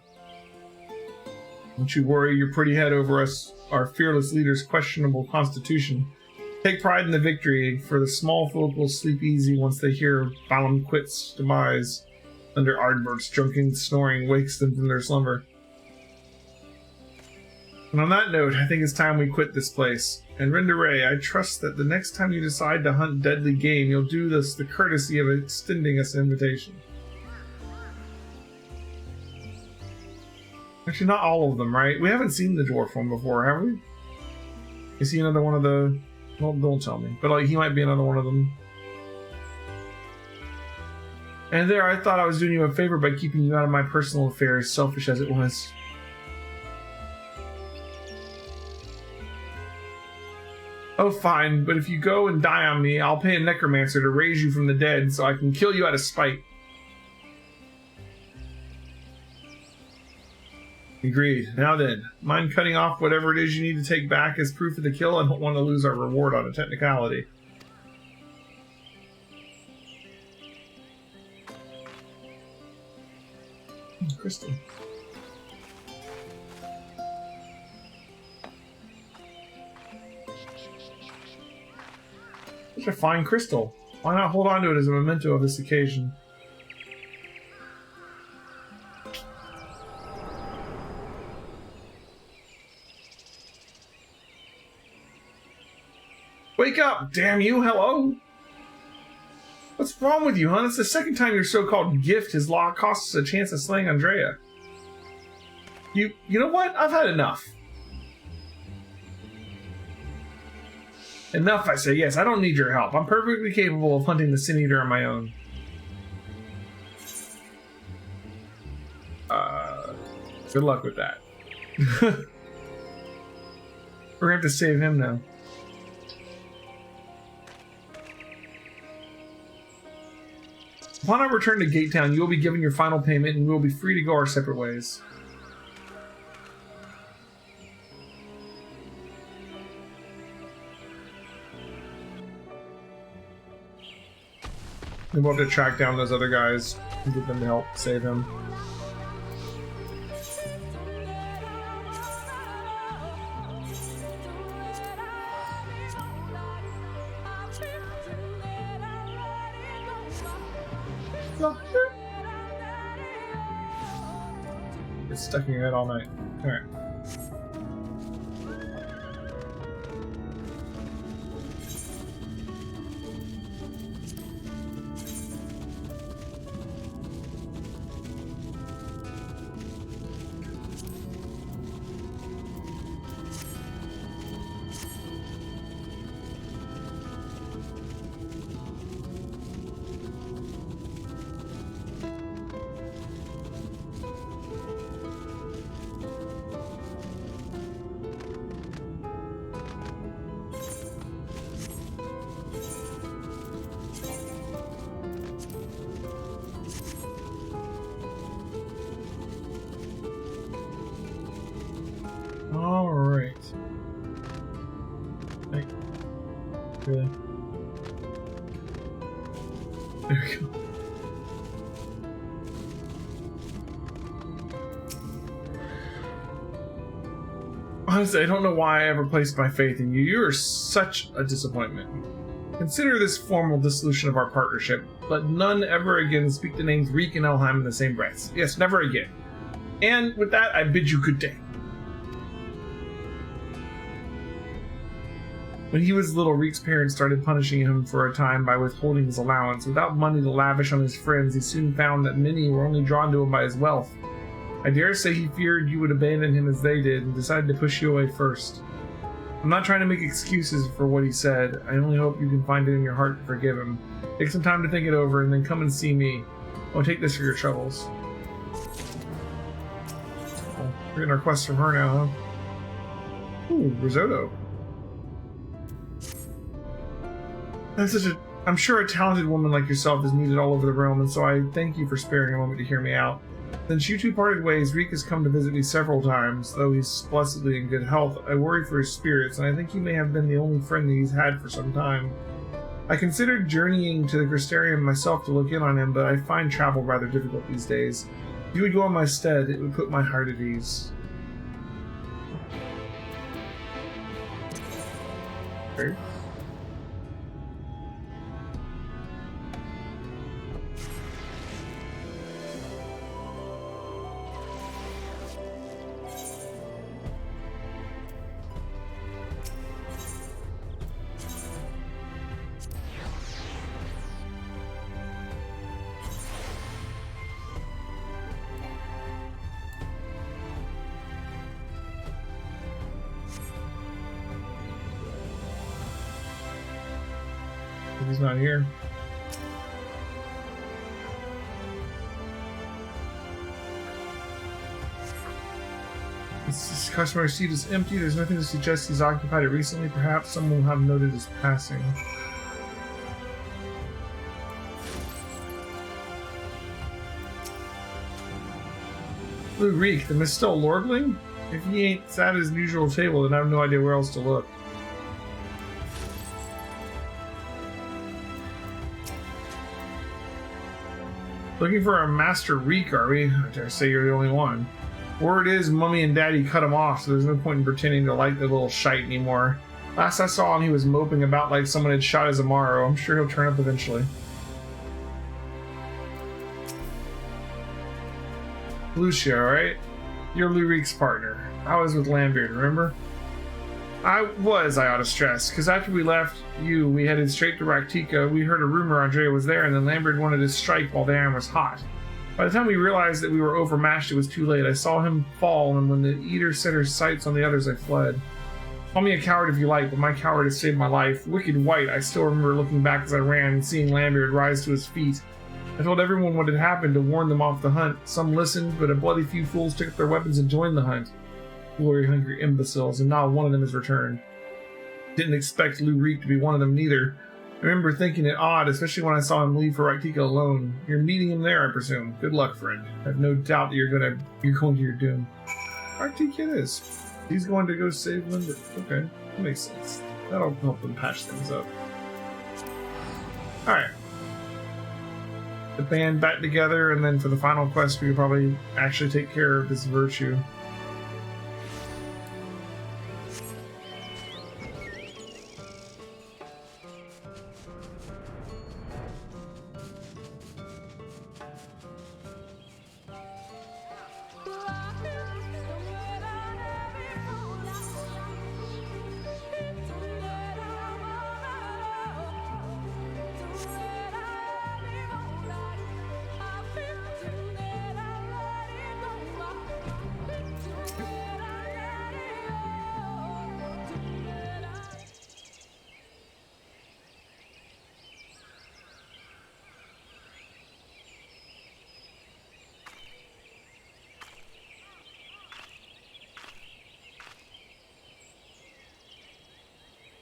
Don't you worry your pretty head over us, our fearless leader's questionable constitution. Take pride in the victory, for the small folk will sleep easy once they hear Balam Quit's demise. Under Ardbert's drunken snoring wakes them from their slumber. And on that note, I think it's time we quit this place. And Rindaray, I trust that the next time you decide to hunt deadly game, you'll do this the courtesy of extending us an invitation. Actually, not all of them, right? We haven't seen the dwarf one before, have we? Is he another one of the... Well, don't tell me. But like, he might be another one of them. And there, I thought I was doing you a favor by keeping you out of my personal affairs, selfish as it was. Oh, fine, but if you go and die on me, I'll pay a necromancer to raise you from the dead so I can kill you out of spite. Agreed. Now then, mind cutting off whatever it is you need to take back as proof of the kill? I don't want to lose our reward on a technicality. Crystal. Such a fine crystal. Why not hold on to it as a memento of this occasion? Wake up, damn you, hello? What's wrong with you, hon? It's the second time your so-called gift has cost us a chance of slaying Andrea. You know what? I've had enough. Enough, I say. Yes, I don't need your help. I'm perfectly capable of hunting the Sin Eater on my own. Good luck with that. We're gonna have to save him now. Upon our return to Gate Town, you will be given your final payment and we will be free to go our separate ways. And we'll have to track down those other guys and get them to help save him. It's stuck in your head all night. Alright. Alright. Hey. Really? There we go. Honestly, I don't know why I ever placed my faith in you. You are such a disappointment. Consider this formal dissolution of our partnership. Let none ever again speak the names Reek and Elheim in the same breath. Yes, never again. And with that, I bid you good day. When he was little, Reek's parents started punishing him for a time by withholding his allowance. Without money to lavish on his friends, he soon found that many were only drawn to him by his wealth. I dare say he feared you would abandon him as they did and decided to push you away first. I'm not trying to make excuses for what he said. I only hope you can find it in your heart to forgive him. Take some time to think it over and then come and see me. I'll take this for your troubles. Oh, we're getting a request from her now, huh? Ooh, risotto. I'm sure a talented woman like yourself is needed all over the realm, and so I thank you for sparing a moment to hear me out. Since you two parted ways, Reek has come to visit me several times. Though he's blessedly in good health, I worry for his spirits, and I think he may have been the only friend that he's had for some time. I considered journeying to the Crystarium myself to look in on him, but I find travel rather difficult these days. If you would go in my stead, it would put my heart at ease. Okay. He's not here. This customer's seat is empty. There's nothing to suggest he's occupied it recently. Perhaps someone will have noted his passing. Blue Reek, the Mistel Lordling? If he ain't sat at his usual table, then I have no idea where else to look. Looking for a Master Reek, are we? I dare say you're the only one. Word is, Mummy and Daddy cut him off, so there's no point in pretending to like the little shite anymore. Last I saw him, he was moping about like someone had shot his Amaro. I'm sure he'll turn up eventually. Lucia, alright? You're Lou Reek's partner. I was with Lambert, remember? I ought to stress, because after we left you, we headed straight to Raktika. We heard a rumor Andrea was there, and then Lambert wanted to strike while the iron was hot. By the time we realized that we were overmatched, it was too late. I saw him fall, and when the Eater set her sights on the others, I fled. Call me a coward if you like, but my cowardice saved my life. Wicked white, I still remember looking back as I ran and seeing Lambert rise to his feet. I told everyone what had happened to warn them off the hunt. Some listened, but a bloody few fools took up their weapons and joined the hunt. Glory-hungry imbeciles, and not one of them has returned. Didn't expect Lou Reek to be one of them neither. I remember thinking it odd, especially when I saw him leave for Raktika alone. You're meeting him there, I presume. Good luck, friend. I have no doubt that you're going to your doom. Raktika it is. He's going to go save Linda. Okay, that makes sense. That'll help them patch things up. Alright. the band back together, and then for the final quest, we could probably actually take care of this virtue.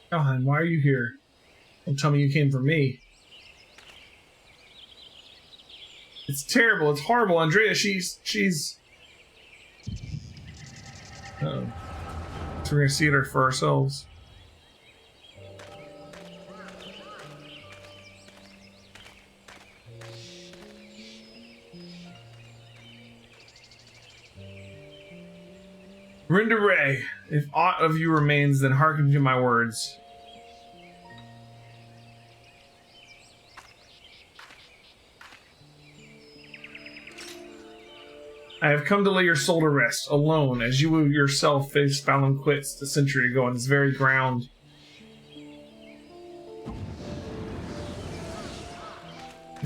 God, why are you here? Don't tell me you came for me. It's terrible. It's horrible. Andrea, she's... Uh-oh. So we're gonna see it for ourselves. Rinderay, if aught of you remains, then hearken to my words. I have come to lay your soul to rest, alone, as you yourself faced Balin Quits a century ago on this very ground.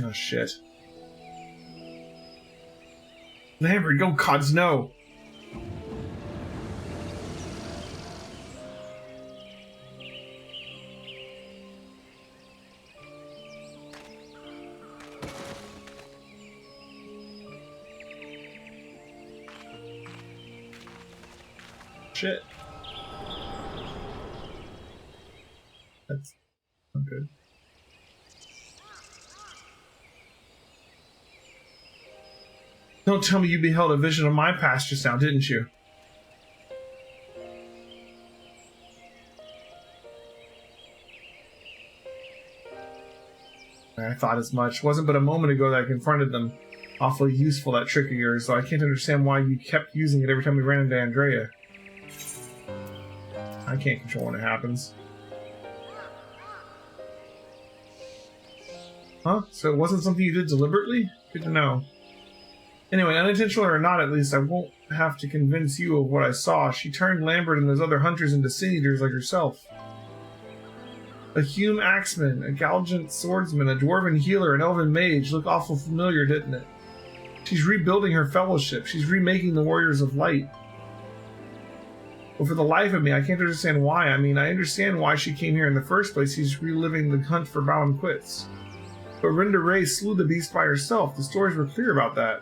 Oh, shit. Lambert, go gods, no! Shit. That's not good. Don't tell me you beheld a vision of my past just now, didn't you? I thought as much. It wasn't but a moment ago that I confronted them. Awfully useful, that trick of yours, though I can't understand why you kept using it every time we ran into Andrea. I can't control when it happens. Huh? So it wasn't something you did deliberately? Good to know. Anyway, unintentional or not, at least, I won't have to convince you of what I saw. She turned Lambert and those other hunters into sin eaters like herself. A Hume axeman, a Galgant swordsman, a dwarven healer, an elven mage. Look awful familiar, didn't it? She's rebuilding her fellowship. She's remaking the Warriors of Light. Well, for the life of me, I can't understand why. I mean, I understand why she came here in the first place. She's reliving the hunt for Balin Quits. But Rinderay slew the beast by herself. The stories were clear about that.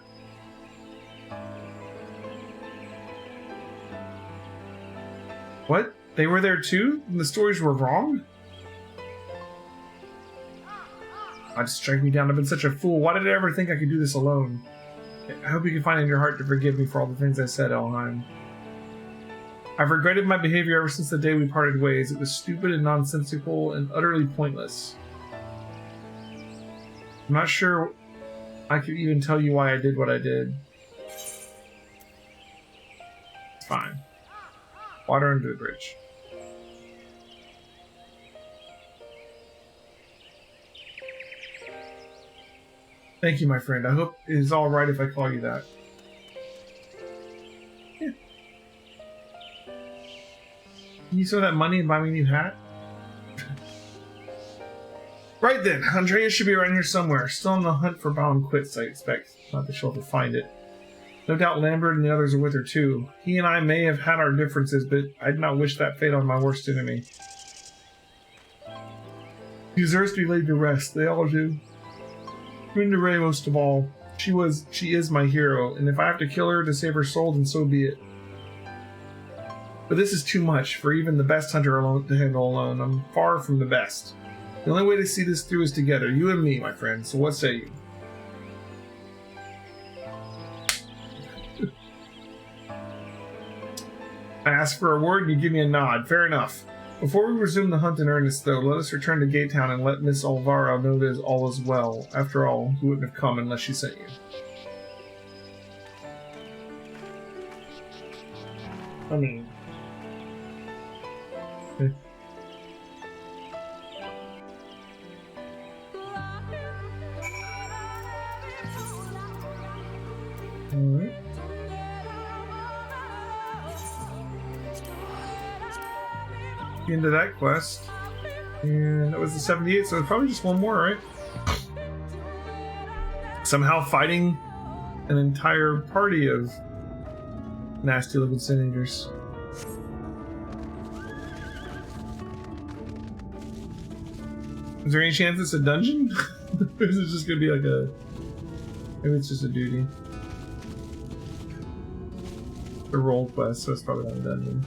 What? They were there too? And the stories were wrong? Why'd it strike me down? I've been such a fool. Why did I ever think I could do this alone? I hope you can find in your heart to forgive me for all the things I said, Elheim. I've regretted my behavior ever since the day we parted ways. It was stupid and nonsensical and utterly pointless. I'm not sure I could even tell you why I did what I did. It's fine. Water under the bridge. Thank you, my friend. I hope it is all right if I call you that. Yeah. Can you sell that money and buy me a new hat? Right then, Andrea should be around here somewhere. Still on the hunt for Balin Quits, I expect. Not that she'll have to find it. No doubt Lambert and the others are with her too. He and I may have had our differences, but I do not wish that fate on my worst enemy. He deserves to be laid to rest. They all do. Rinderay most of all. She is my hero, and if I have to kill her to save her soul, then so be it. But this is too much for even the best hunter to handle alone. I'm far from the best. The only way to see this through is together, you and me, my friend. So what say you? I ask for a word and you give me a nod. Fair enough. Before we resume the hunt in earnest, though, let us return to Gate Town and let Miss Alvaro know that all is well. After all, you wouldn't have come unless she sent you. I mean... Alright. Into that quest. And that was the 78, so it's probably just one more, right? Somehow fighting an entire party of nasty looking sin eaters. Is there any chance it's a dungeon? Or is it just gonna be like a... Maybe it's just a duty. A role quest, so it's probably not a dungeon.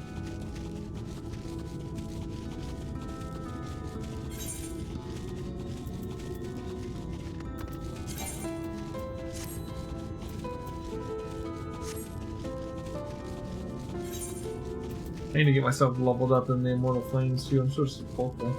I need to get myself leveled up in the Immortal Flames too. I'm so supportful.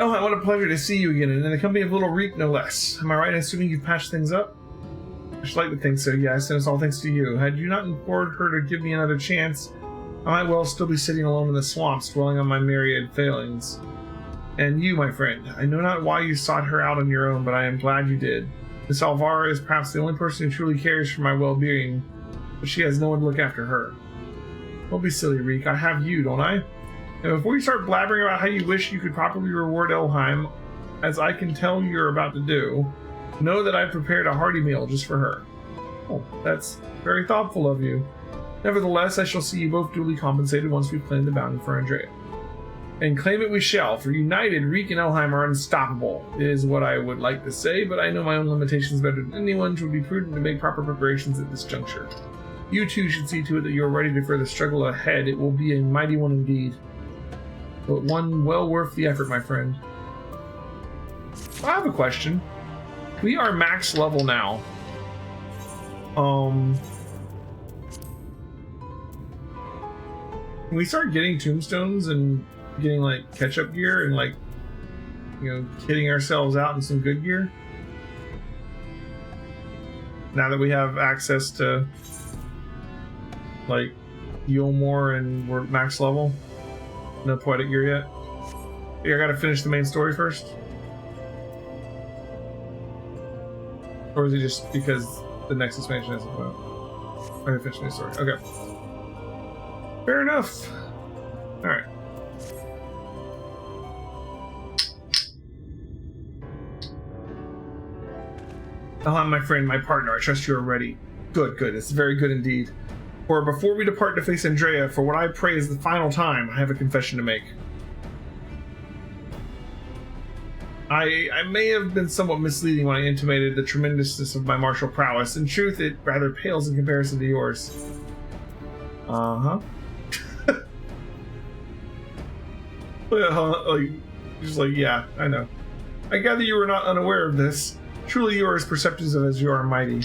Oh, what a pleasure to see you again, and in the company of little Reek, no less. Am I right in assuming you've patched things up? I should like to think so, yes, and it's all thanks to you. Had you not implored her to give me another chance, I might well still be sitting alone in the swamps, dwelling on my myriad failings. And you, my friend, I know not why you sought her out on your own, but I am glad you did. Miss Alvaro is perhaps the only person who truly cares for my well-being, but she has no one to look after her. Don't be silly, Reek. I have you, don't I? And before you start blabbering about how you wish you could properly reward Elheim, as I can tell you're about to do, know that I've prepared a hearty meal just for her. Oh, that's very thoughtful of you. Nevertheless, I shall see you both duly compensated once we've claimed the bounty for Andrea. And claim it we shall, for united, Reek and Elheim are unstoppable. It is what I would like to say, but I know my own limitations better than anyone, so it would be prudent to make proper preparations at this juncture. You too should see to it that you are ready to further struggle ahead. It will be a mighty one indeed. But one well worth the effort, my friend. I have a question. We are max level now. Can we start getting tombstones and getting like catch-up gear and like, you know, kitting ourselves out in some good gear? Now that we have access to like Yulmore and we're max level. No poetic gear yet? Yeah, I gotta finish the main story first? Or is it just because the next expansion isn't out? I gotta finish the main story. Okay. Fair enough. Alright. Elheim, my friend, my partner, I trust you are ready. Good, good. It's very good indeed. For before we depart to face Andrea, for what I pray is the final time, I have a confession to make. I may have been somewhat misleading when I intimated the tremendousness of my martial prowess. In truth, it rather pales in comparison to yours. Uh-huh. Just like, yeah, I know. I gather you were not unaware of this. Truly you are as perceptive as you are mighty.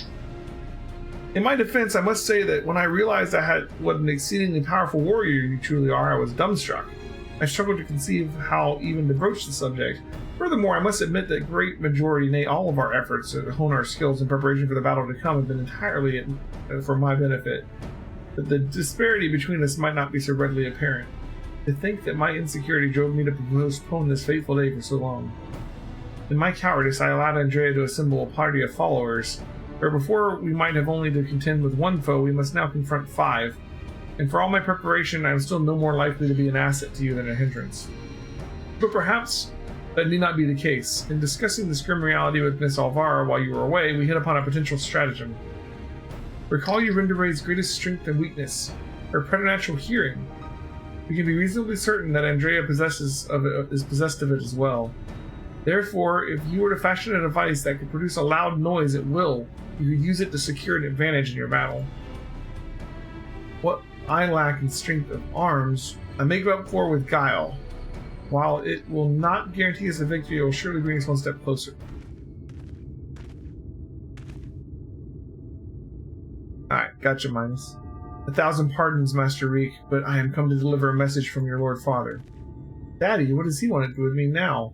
In my defense, I must say that when I realized what an exceedingly powerful warrior you truly are, I was dumbstruck. I struggled to conceive how even to broach the subject. Furthermore, I must admit that great majority, nay all of our efforts to hone our skills in preparation for the battle to come have been entirely for my benefit. That the disparity between us might not be so readily apparent. To think that my insecurity drove me to postpone this fateful day for so long. In my cowardice, I allowed Andrea to assemble a party of followers, where before we might have only to contend with one foe, we must now confront 5. And for all my preparation, I am still no more likely to be an asset to you than a hindrance. But perhaps that need not be the case. In discussing this grim reality with Miss Alvaro while you were away, we hit upon a potential stratagem. Recall Yurindare's greatest strength and weakness, her preternatural hearing. We can be reasonably certain that Andrea is possessed of it as well. Therefore, if you were to fashion a device that could produce a loud noise at will, you could use it to secure an advantage in your battle. What I lack in strength of arms, I make up for with guile. While it will not guarantee us a victory, it will surely bring us one step closer. Alright, gotcha, Minus. 1,000 pardons, Master Reek, but I am come to deliver a message from your Lord Father. Daddy, what does he want to do with me now?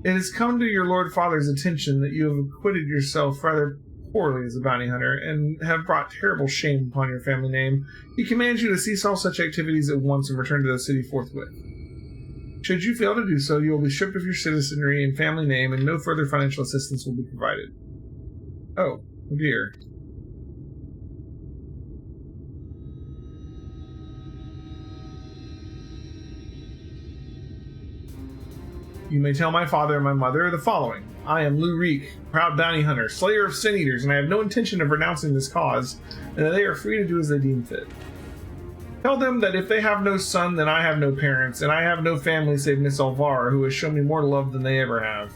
It has come to your Lord Father's attention that you have acquitted yourself rather poorly as a bounty hunter, and have brought terrible shame upon your family name. He commands you to cease all such activities at once and return to the city forthwith. Should you fail to do so, you will be stripped of your citizenry and family name, and no further financial assistance will be provided. Oh dear. You may tell my father and my mother the following. I am Lou Reek, proud bounty hunter, slayer of sin eaters, and I have no intention of renouncing this cause, and that they are free to do as they deem fit. Tell them that if they have no son, then I have no parents, and I have no family save Miss Alvar, who has shown me more love than they ever have.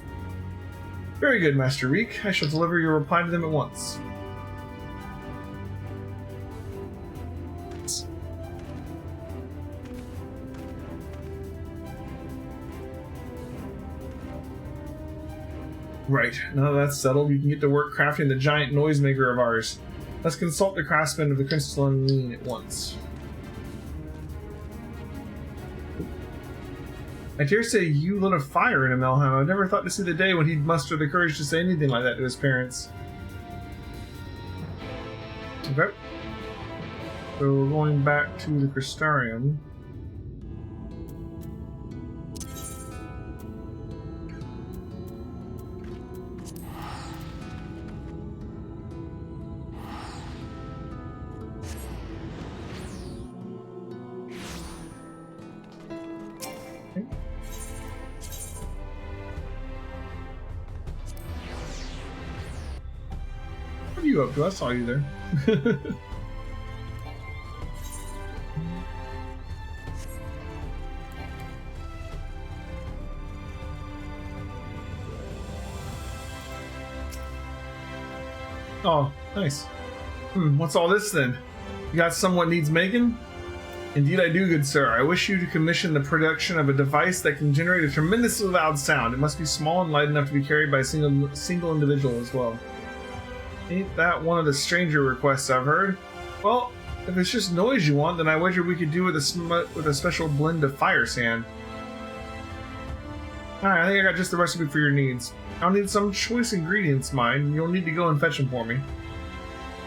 Very good, Master Reek. I shall deliver your reply to them at once. Right, now that that's settled, you can get to work crafting the giant noisemaker of ours. Let's consult the craftsman of the crystalline lean at once. I dare say you lit a fire in Amelheim. I've never thought to see the day when he'd muster the courage to say anything like that to his parents. Okay. So we're going back to the Crystarium. What are you up to? I saw you there. Oh, nice. What's all this then? You got somewhat needs making? Indeed I do, good sir. I wish you to commission the production of a device that can generate a tremendously loud sound. It must be small and light enough to be carried by a single individual as well. Ain't that one of the stranger requests I've heard? Well, if it's just noise you want, then I wager we could do with a special blend of fire sand. Alright, I think I got just the recipe for your needs. I'll need some choice ingredients, mind. You'll need to go and fetch them for me.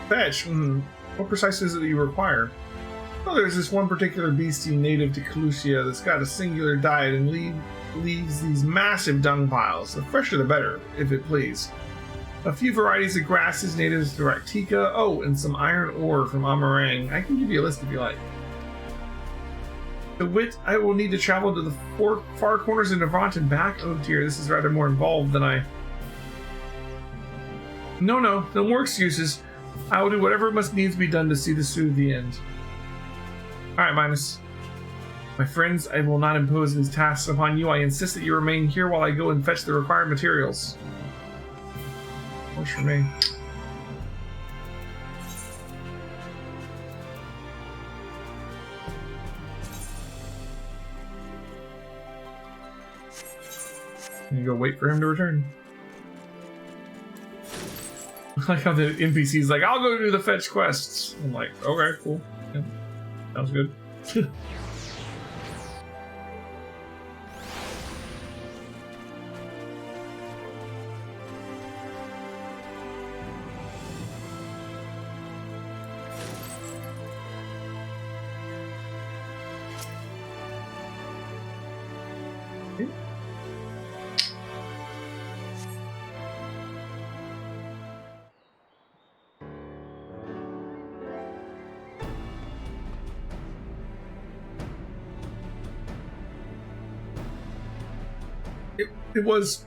Fetch? What precisely is it that you require? Well, there's this one particular beastie native to Calusia that's got a singular diet and leaves these massive dung piles. The fresher the better, if it please. A few varieties of grasses native to Raktika. Oh, and some iron ore from Amarang. I can give you a list if you like. The wit, I will need to travel to the far corners of Navant and back. Oh dear, this is rather more involved than I... No more excuses. I will do whatever must needs be done to see this through the end. Alright, Minus. My friends, I will not impose these tasks upon you. I insist that you remain here while I go and fetch the required materials. Works for me. You go wait for him to return. I like how the NPC's like, I'll go do the fetch quests. I'm like, okay, cool. Yeah, sounds good. It was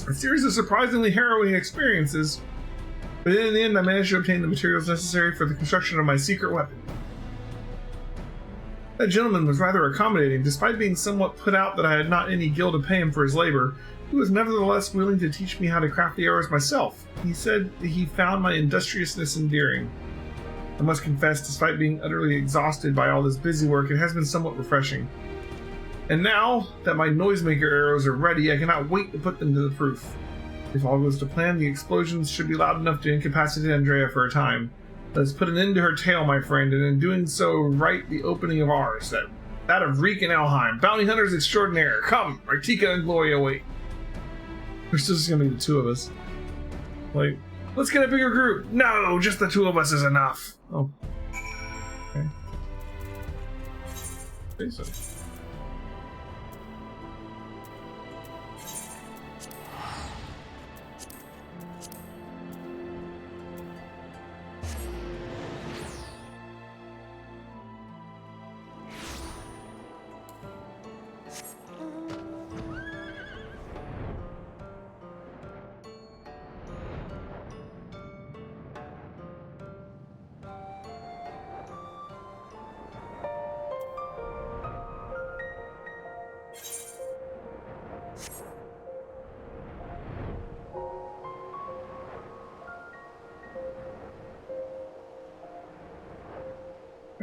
a series of surprisingly harrowing experiences, but in the end I managed to obtain the materials necessary for the construction of my secret weapon. That gentleman was rather accommodating. Despite being somewhat put out that I had not any gil to pay him for his labor, he was nevertheless willing to teach me how to craft the arrows myself. He said that he found my industriousness endearing. I must confess, despite being utterly exhausted by all this busy work, it has been somewhat refreshing. And now that my noisemaker arrows are ready, I cannot wait to put them to the proof. If all goes to plan, the explosions should be loud enough to incapacitate Andrea for a time. Let's put an end to her tale, my friend, and in doing so, write the opening of ours, that of Reek and Elheim, bounty hunters extraordinaire. Come, Artika and Gloria wait. There's just gonna be the two of us. Like, let's get a bigger group. No, just the two of us is enough. Oh. Okay. Okay, so.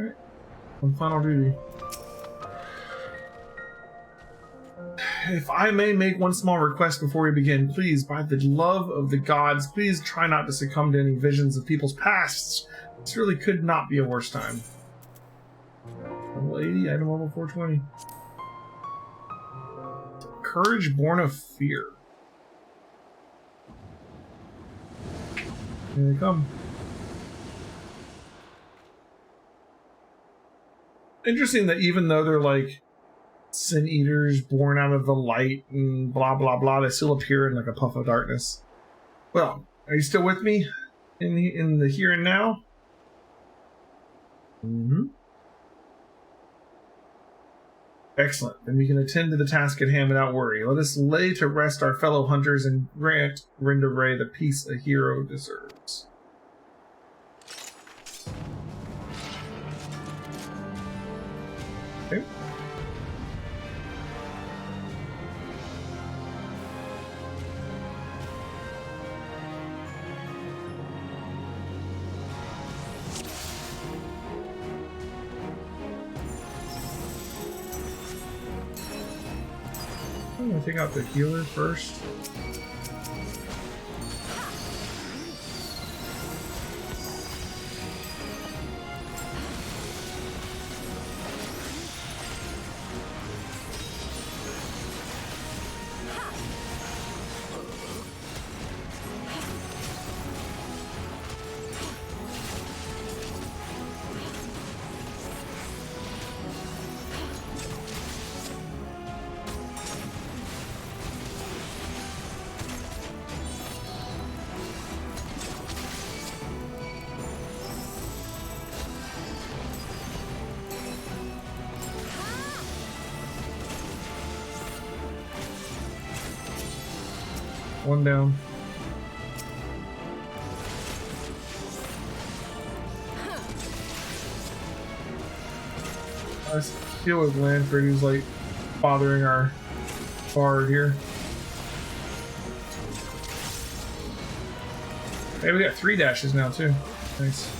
Alright, one final duty. If I may make one small request before we begin, please, by the love of the gods, please try not to succumb to any visions of people's pasts. This really could not be a worse time. Level 80, item level 420. Courage born of fear. Here they come. Interesting that even though they're like sin eaters born out of the light and blah blah blah, they still appear in like a puff of darkness. Well, are you still with me in the here and now? Mm-hmm. Excellent. Then we can attend to the task at hand without worry. Let us lay to rest our fellow hunters and grant Rindaray the peace a hero deserves. Okay. I'm gonna take out the healer first. One down. Let's deal with Lanford, who's like bothering our bard here. Hey, we got 3 dashes now too. Nice.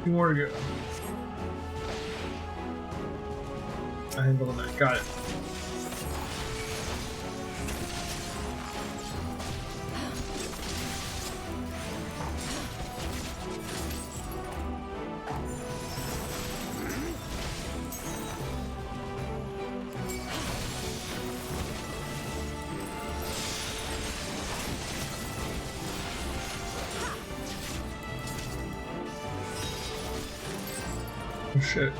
Two more to go. I handled that. Got it. Oh shit.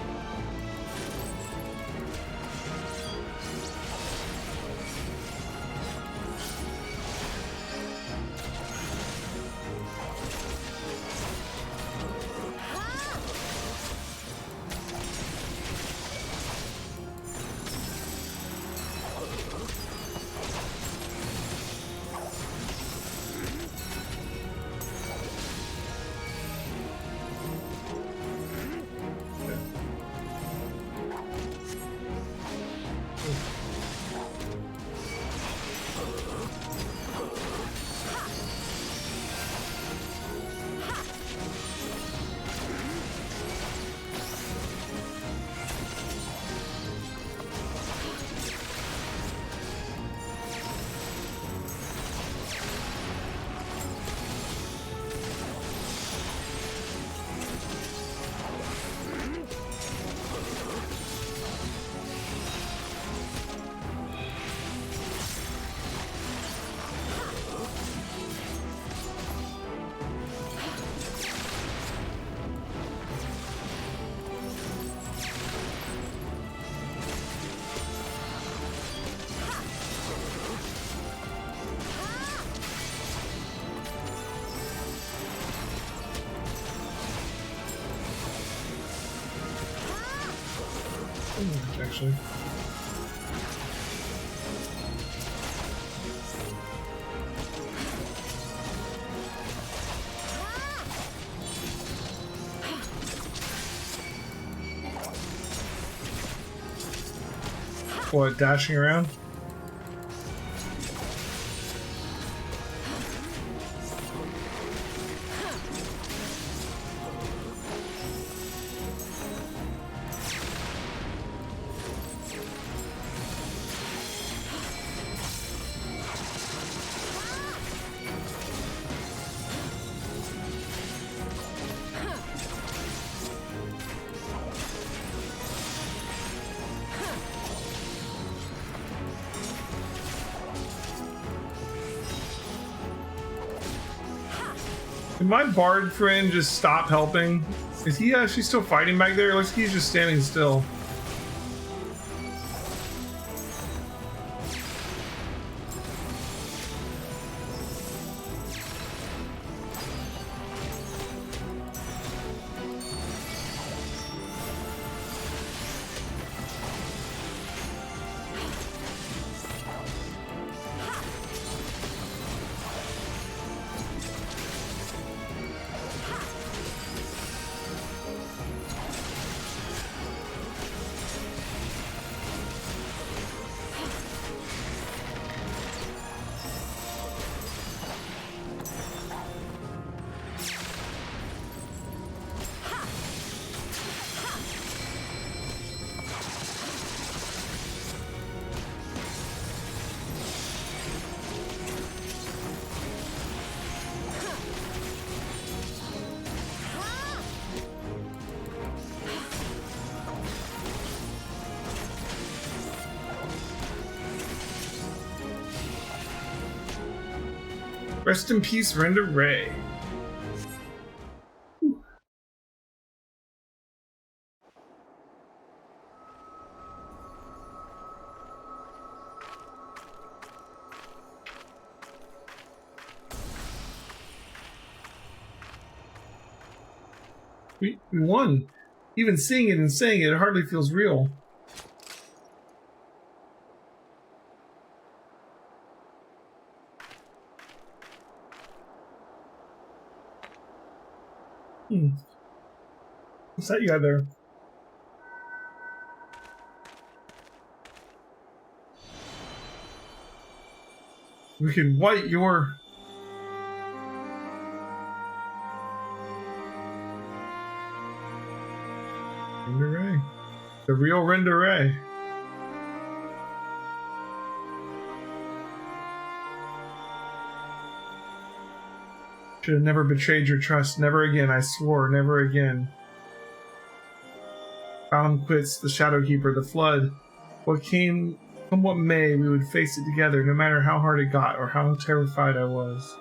Actually. What, dashing around? Did my bard friend just stop helping? Is he actually still fighting back there? Looks like he's just standing still. Rest in peace, Renda Ray. We won. Even seeing it and saying it, it hardly feels real. What's that you got there? We can white your... Renda Ray. The real Renda Ray. Should have never betrayed your trust. Never again, I swore. Never again. Found quits, the Shadowkeeper, the Flood. What came, come what may, we would face it together, no matter how hard it got or how terrified I was.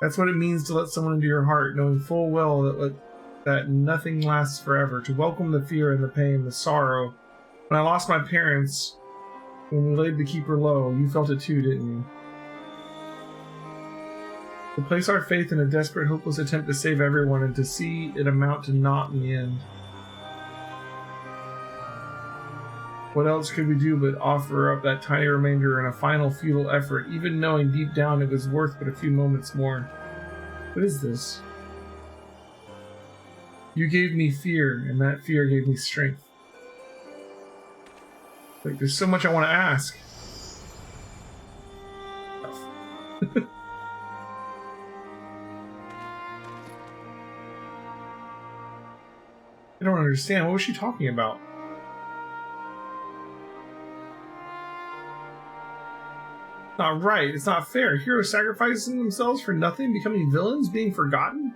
That's what it means to let someone into your heart, knowing full well that nothing lasts forever. To welcome the fear and the pain, the sorrow. When I lost my parents, when we laid the Keeper low, you felt it too, didn't you? To place our faith in a desperate, hopeless attempt to save everyone and to see it amount to naught in the end. What else could we do but offer up that tiny remainder in a final futile effort, even knowing deep down it was worth but a few moments more? What is this? You gave me fear, and that fear gave me strength. Like, there's so much I want to ask. I don't understand. What was she talking about? Not right. It's not fair. Heroes sacrificing themselves for nothing, becoming villains, being forgotten?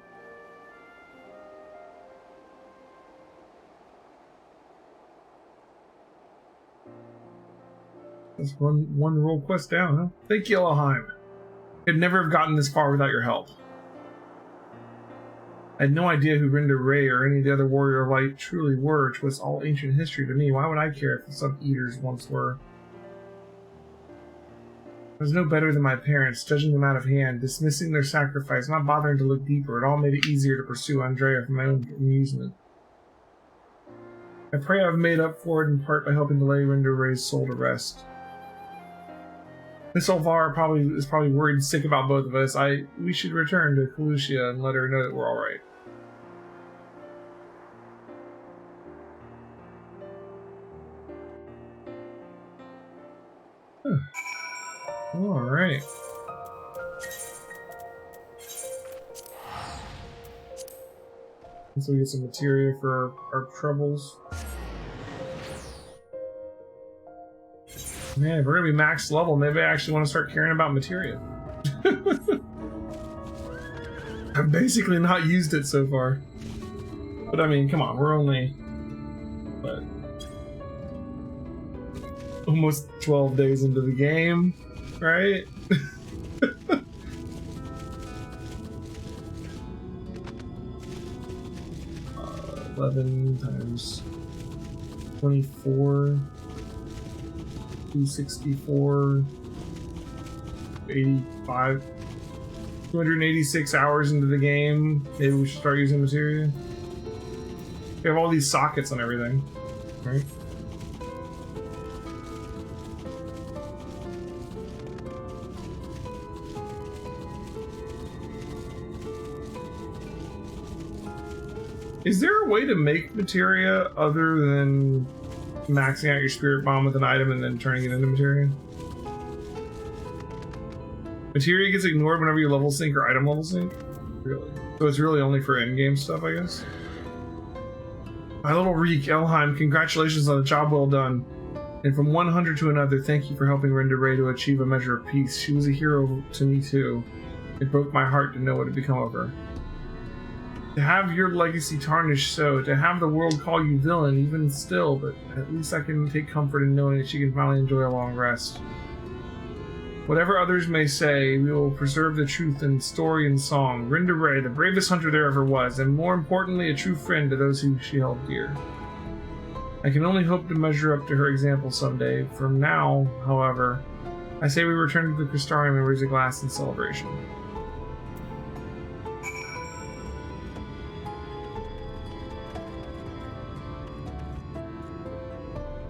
That's one role quest down, huh? Thank you, Elohim. I'd never have gotten this far without your help. I had no idea who Renda Ray or any of the other Warrior of Light truly were. It was all ancient history to me. Why would I care if the Sub-Eaters once were? I was no better than my parents, judging them out of hand, dismissing their sacrifice, not bothering to look deeper. It all made it easier to pursue Andrea for my own amusement. I pray I've made up for it in part by helping to lay Renda Ray's soul to rest. Miss Olvar is probably worried and sick about both of us. We should return to Kalusia and let her know that we're alright. Alright. So we get some materia for our troubles. Man, if we're gonna be max level, maybe I actually want to start caring about materia. I've basically not used it so far. But I mean, come on, we're only... what? Almost 12 days into the game, right? 11 times 24... 264, 85, 286 hours into the game. Maybe we should start using materia. We have all these sockets and everything, right? Is there a way to make materia other than maxing out your spirit bomb with an item and then turning it into materia? Materia gets ignored whenever you level sync or item level sync? Really? So it's really only for in-game stuff, I guess? My little Reek, Elheim, congratulations on a job well done. And from one hunter to another, thank you for helping Renda Ray to achieve a measure of peace. She was a hero to me too. It broke my heart to know what had become of her. To have your legacy tarnished so, to have the world call you villain even still, but at least I can take comfort in knowing that she can finally enjoy a long rest. Whatever others may say, we will preserve the truth in story and song. Rinda Ray, the bravest hunter there ever was, and more importantly, a true friend to those who she held dear. I can only hope to measure up to her example someday. For now, however, I say we return to the Crystarium and raise a glass in celebration.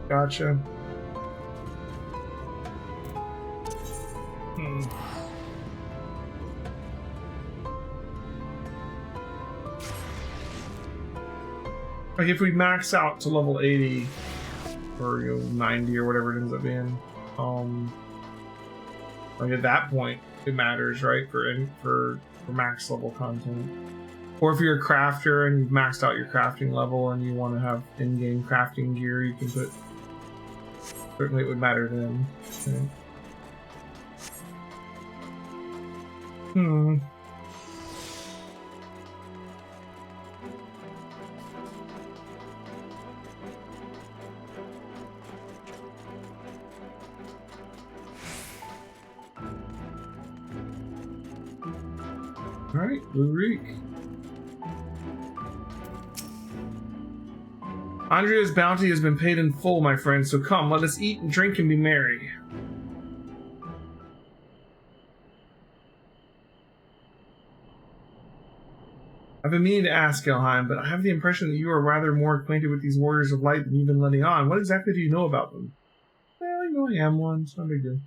Gotcha. Like if we max out to level 80 or 90 or whatever it ends up being, like at that point it matters, right? For max level content. Or if you're a crafter and you've maxed out your crafting level and you want to have in-game crafting gear, you can put. Certainly, it would matter then. Okay. Alright, Blue Reek. Andrea's bounty has been paid in full, my friend, so come, let us eat and drink and be merry. I've been meaning to ask, Elheim, but I have the impression that you are rather more acquainted with these warriors of light than you've been letting on. What exactly do you know about them? Well, I am one. It's not a big deal.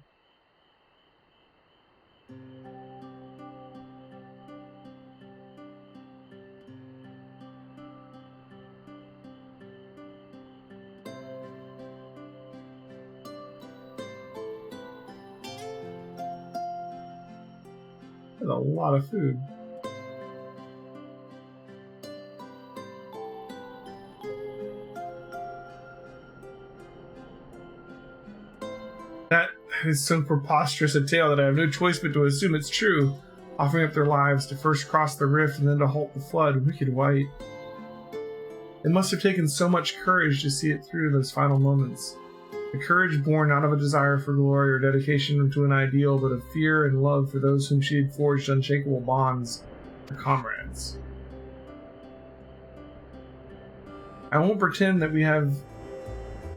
That's a lot of food. That is so preposterous a tale that I have no choice but to assume it's true, offering up their lives to first cross the rift and then to halt the flood. Wicked White. It must have taken so much courage to see it through those final moments. A courage born not of a desire for glory or dedication to an ideal, but of fear and love for those whom she had forged unshakable bonds, her comrades. I won't pretend that we have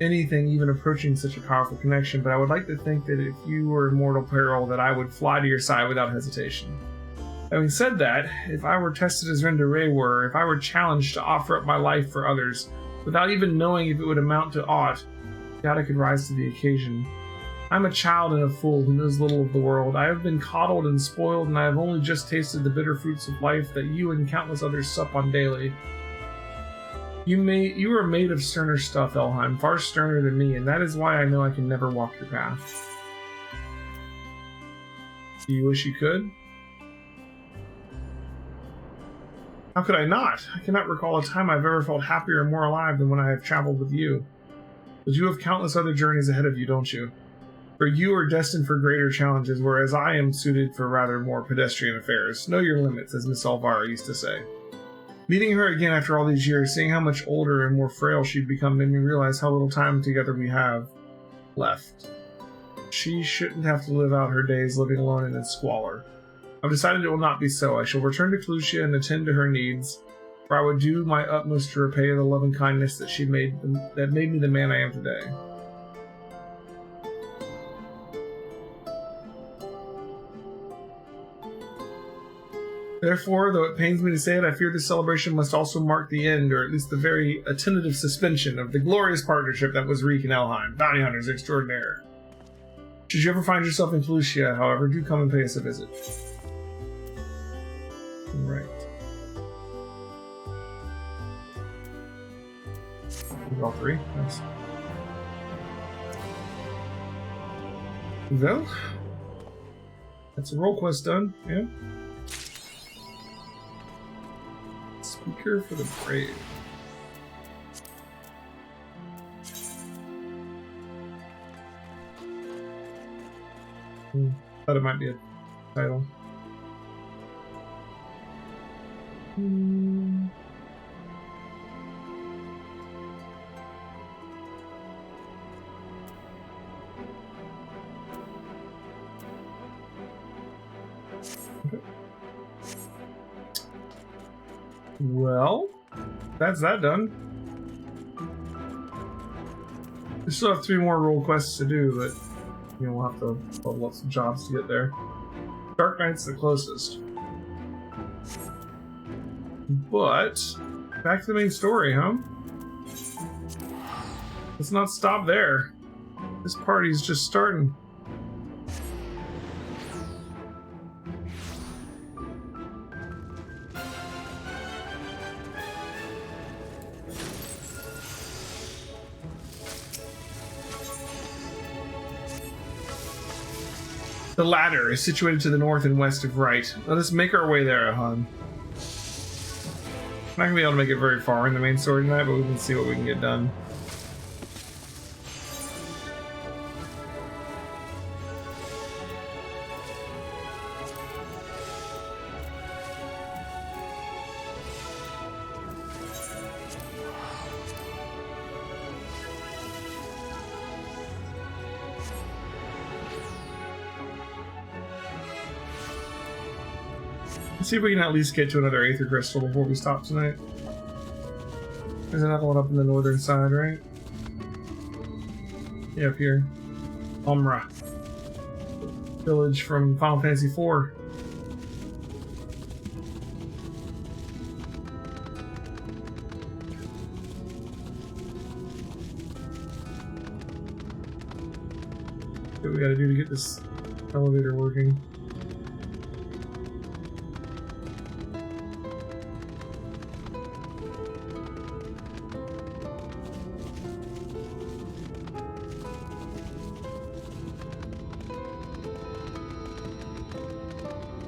anything even approaching such a powerful connection, but I would like to think that if you were in mortal peril, that I would fly to your side without hesitation. Having said that, if I were tested as Rinda Ray were, if I were challenged to offer up my life for others, without even knowing if it would amount to aught, I doubt I could rise to the occasion. I'm a child and a fool who knows little of the world. I have been coddled and spoiled, and I have only just tasted the bitter fruits of life that you and countless others sup on daily. You are made of sterner stuff, Elheim, far sterner than me, and that is why I know I can never walk your path. Do you wish you could? How could I not? I cannot recall a time I've ever felt happier and more alive than when I have traveled with you. But you have countless other journeys ahead of you, don't you? For you are destined for greater challenges, whereas I am suited for rather more pedestrian affairs. Know your limits, as Miss Elvira used to say. Meeting her again after all these years, seeing how much older and more frail she'd become, made me realize how little time together we have left. She shouldn't have to live out her days living alone and in squalor. I've decided it will not be so. I shall return to Clusia and attend to her needs, for I would do my utmost to repay the love and kindness that that made me the man I am today. Therefore, though it pains me to say it, I fear this celebration must also mark the end, or at least the very tentative suspension, of the glorious partnership that was Reek and Elheim, bounty hunters extraordinaire. Should you ever find yourself in Clusia, however, do come and pay us a visit. Right. All three. Nice. Well, that's a role quest done, yeah. Speaker for the Brave. Thought it might be a title. Well, that's that done. We still have 3 more role quests to do, but you know, we'll have to level up some jobs to get there. Dark Knight's the closest. But back to the main story, huh? Let's not stop there. This party's just starting. The ladder is situated to the north and west of Right. Let us make our way there, Ahan. I'm not gonna be able to make it very far in the main story tonight, but we can see what we can get done. Let's see if we can at least get to another Aether Crystal before we stop tonight. There's another one up in the northern side, right? Yeah, up here. Umra. Village from Final Fantasy IV. What we gotta do to get this elevator working.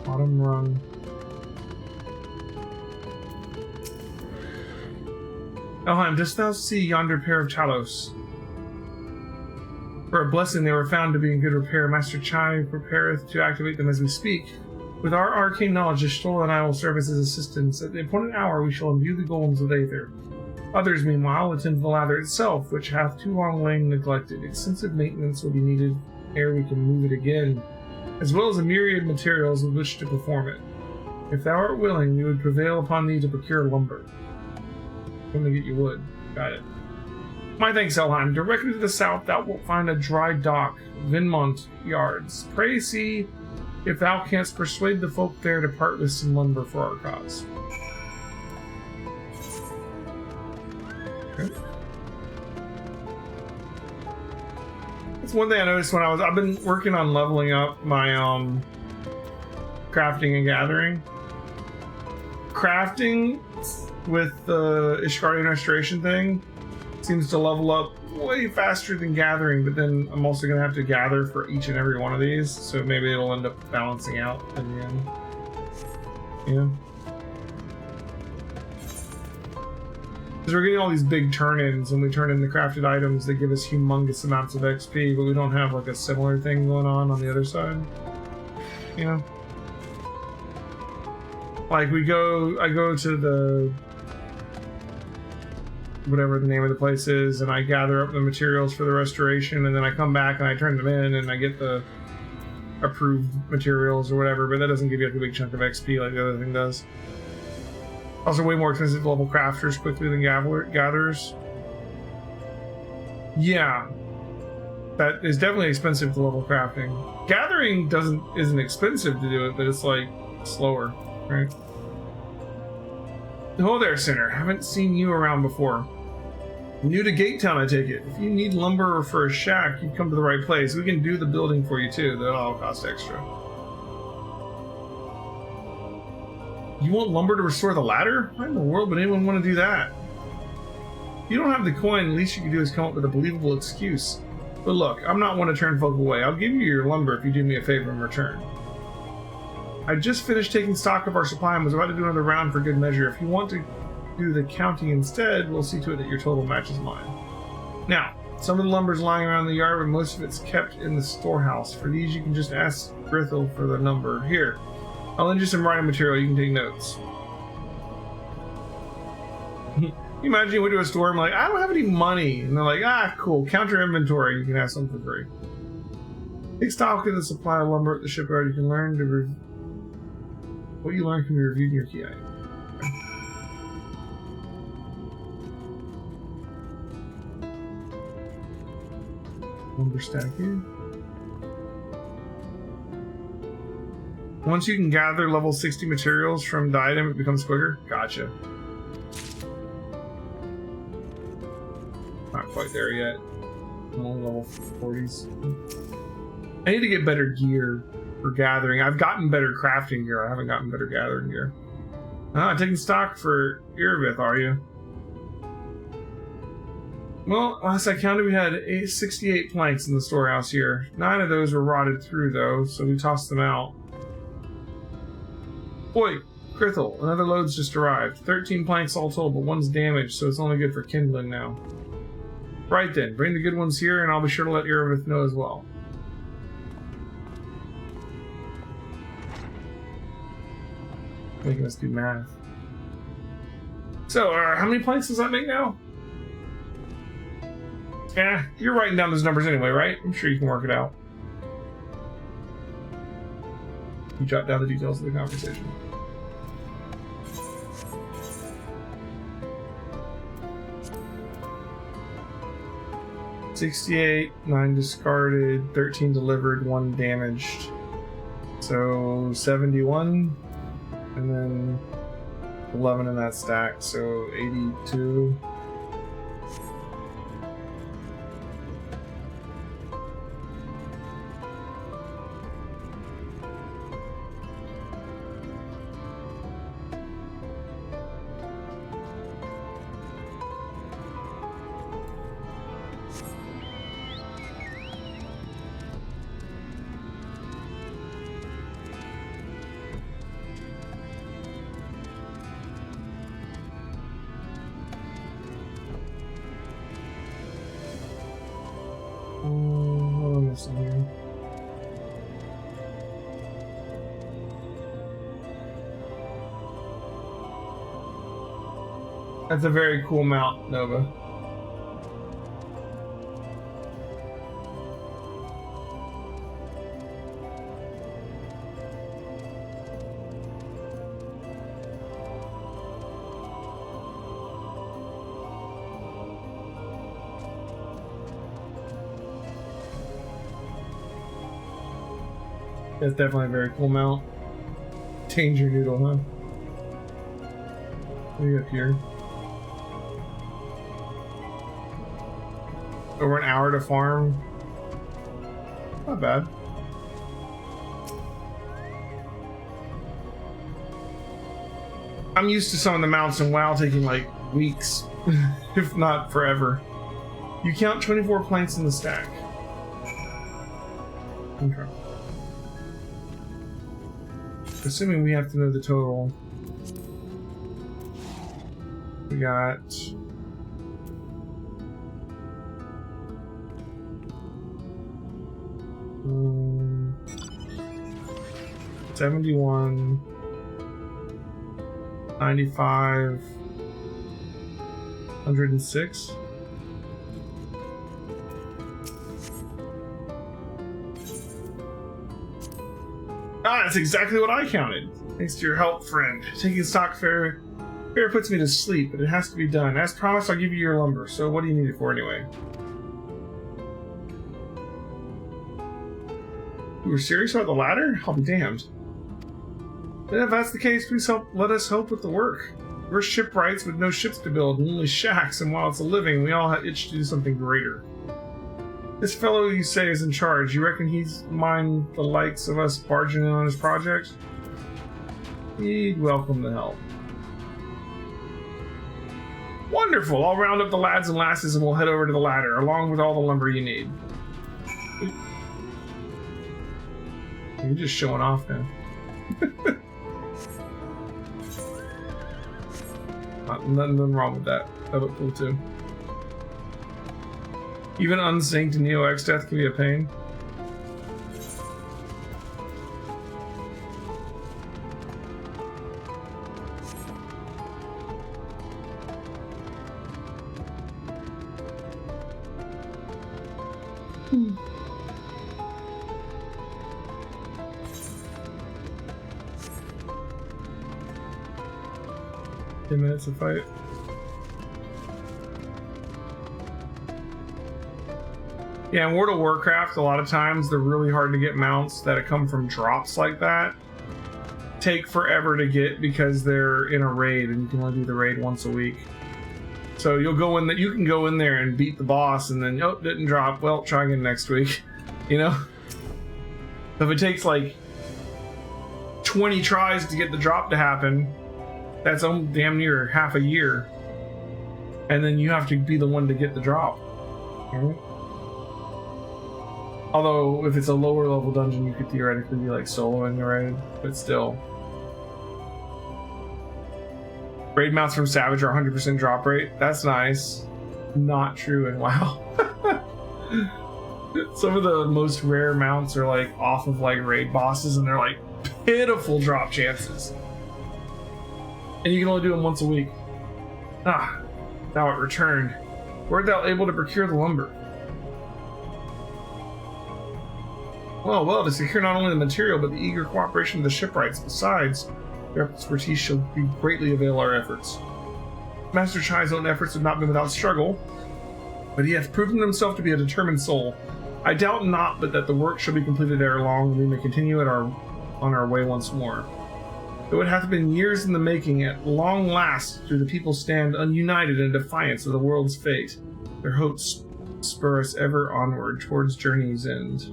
Bottom rung. Elheim, dost thou see yonder pair of Talos? For a blessing they were found to be in good repair. Master Chai prepareth to activate them as we speak. With our arcane knowledge, Ishtola and I will serve as his assistants. At the appointed hour we shall imbue the golems with Aether. Others, meanwhile, attend to the ladder itself, which hath too long lain neglected. Extensive maintenance will be needed ere we can move it again, as well as a myriad materials with which to perform it. If thou art willing, we would prevail upon thee to procure lumber. I'm gonna get you wood. Got it. My thanks, Elheim. Directly to the south thou wilt find a dry dock, Vinmont Yards. Pray see if thou canst persuade the folk there to part with some lumber for our cause. Okay. That's one thing I noticed when I've been working on leveling up my crafting and gathering. Crafting with the Ishgardian Restoration thing seems to level up way faster than gathering, but then I'm also going to have to gather for each and every one of these, so maybe it'll end up balancing out in the end. Yeah. Because we're getting all these big turn-ins, and we turn in the crafted items that give us humongous amounts of XP, but we don't have like a similar thing going on the other side. You know? Like I go to the whatever the name of the place is, and I gather up the materials for the restoration, and then I come back and I turn them in and I get the approved materials or whatever, but that doesn't give you like a big chunk of XP like the other thing does. Also way more expensive to level crafters quickly than gatherers. Yeah. That is definitely expensive to level crafting. Gathering isn't expensive to do it, but it's like slower, right? Hello there, Sinner. Haven't seen you around before. New to Gate Town, I take it. If you need lumber for a shack, you've come to the right place. We can do the building for you too. That'll all cost extra. You want lumber to restore the ladder? Why in the world would anyone want to do that? If you don't have the coin, the least you can do is come up with a believable excuse. But look, I'm not one to turn folk away. I'll give you your lumber if you do me a favor in return. I just finished taking stock of our supply and was about to do another round for good measure. If you want to do the counting instead, we'll see to it that your total matches mine. Now, some of the lumber's lying around the yard, but most of it's kept in the storehouse. For these, you can just ask Grithel for the number. Here, I'll lend you some writing material. You can take notes. You imagine you went to a store and like, I don't have any money. And they're like, ah, cool. Count your inventory. You can have some for free. Take stock of the supply of lumber at the shipyard. You can learn to What you learned can be reviewed in your key item. Lumber stack here. Once you can gather level 60 materials from the item, it becomes quicker. Gotcha. Not quite there yet. I'm only level 40s. I need to get better gear for gathering. I've gotten better crafting gear. I haven't gotten better gathering gear. Taking stock for Irvith, are you? Well, last I counted, we had 68 planks in the storehouse here. 9 of those were rotted through, though, so we tossed them out. Boy, Krithel, another load's just arrived. 13 planks all told, but one's damaged, so it's only good for kindling now. Right then, bring the good ones here, and I'll be sure to let Irvith know as well. Making us do math. So, how many planks does that make now? Yeah, you're writing down those numbers anyway, right? I'm sure you can work it out. You jot down the details of the conversation. $68, 9 discarded, 13 delivered, 1 damaged. So 71, and then 11 in that stack, so 82. Here. That's a very cool mount, Nova. That's definitely a very cool mount. Danger Noodle, huh? What do you got here? Over an hour to farm. Not bad. I'm used to some of the mounts in WoW taking like weeks, if not forever. You count 24 planks in the stack. Okay. Assuming we have to know the total. We got 71, 95, 106. Ah, that's exactly what I counted. Thanks to your help, friend. Taking stock fair puts me to sleep, but it has to be done. As promised, I'll give you your lumber. So what do you need it for anyway? You were serious about the ladder? I'll be damned. But if that's the case, please let us help with the work. We're shipwrights with no ships to build, and only shacks, and while it's a living, we all have itch to do something greater. This fellow you say is in charge. You reckon he's mind the likes of us barging in on his project? He'd welcome the help. Wonderful! I'll round up the lads and lasses and we'll head over to the ladder, along with all the lumber you need. You're just showing off now. Nothing wrong with that. That looked cool too. Even unsynced Neo X death can be a pain. 10 minutes of fight. Yeah, in World of Warcraft, a lot of times they're really hard to get mounts that come from drops like that. Take forever to get because they're in a raid and you can only do the raid once a week. So you'll go in that you can go in there and beat the boss and then, oh, didn't drop. Well, try again next week. You know? So if it takes like 20 tries to get the drop to happen, that's damn near half a year. And then you have to be the one to get the drop. Mm-hmm. Although, if it's a lower level dungeon, you could theoretically be like soloing the raid, but still. Raid mounts from Savage are 100% drop rate. That's nice. Not true in WoW. Some of the most rare mounts are like off of like raid bosses, and they're like pitiful drop chances. And you can only do them once a week. Ah, thou art returned. Wert thou able to procure the lumber? Well, to secure not only the material, but the eager cooperation of the shipwrights. Besides, their expertise shall be greatly avail our efforts. Master Chai's own efforts have not been without struggle, but he hath proven himself to be a determined soul. I doubt not but that the work shall be completed ere long, and we may continue on our way once more. Though it hath been years in the making, at long last do the people stand ununited in defiance of the world's fate. Their hopes spur us ever onward towards journey's end.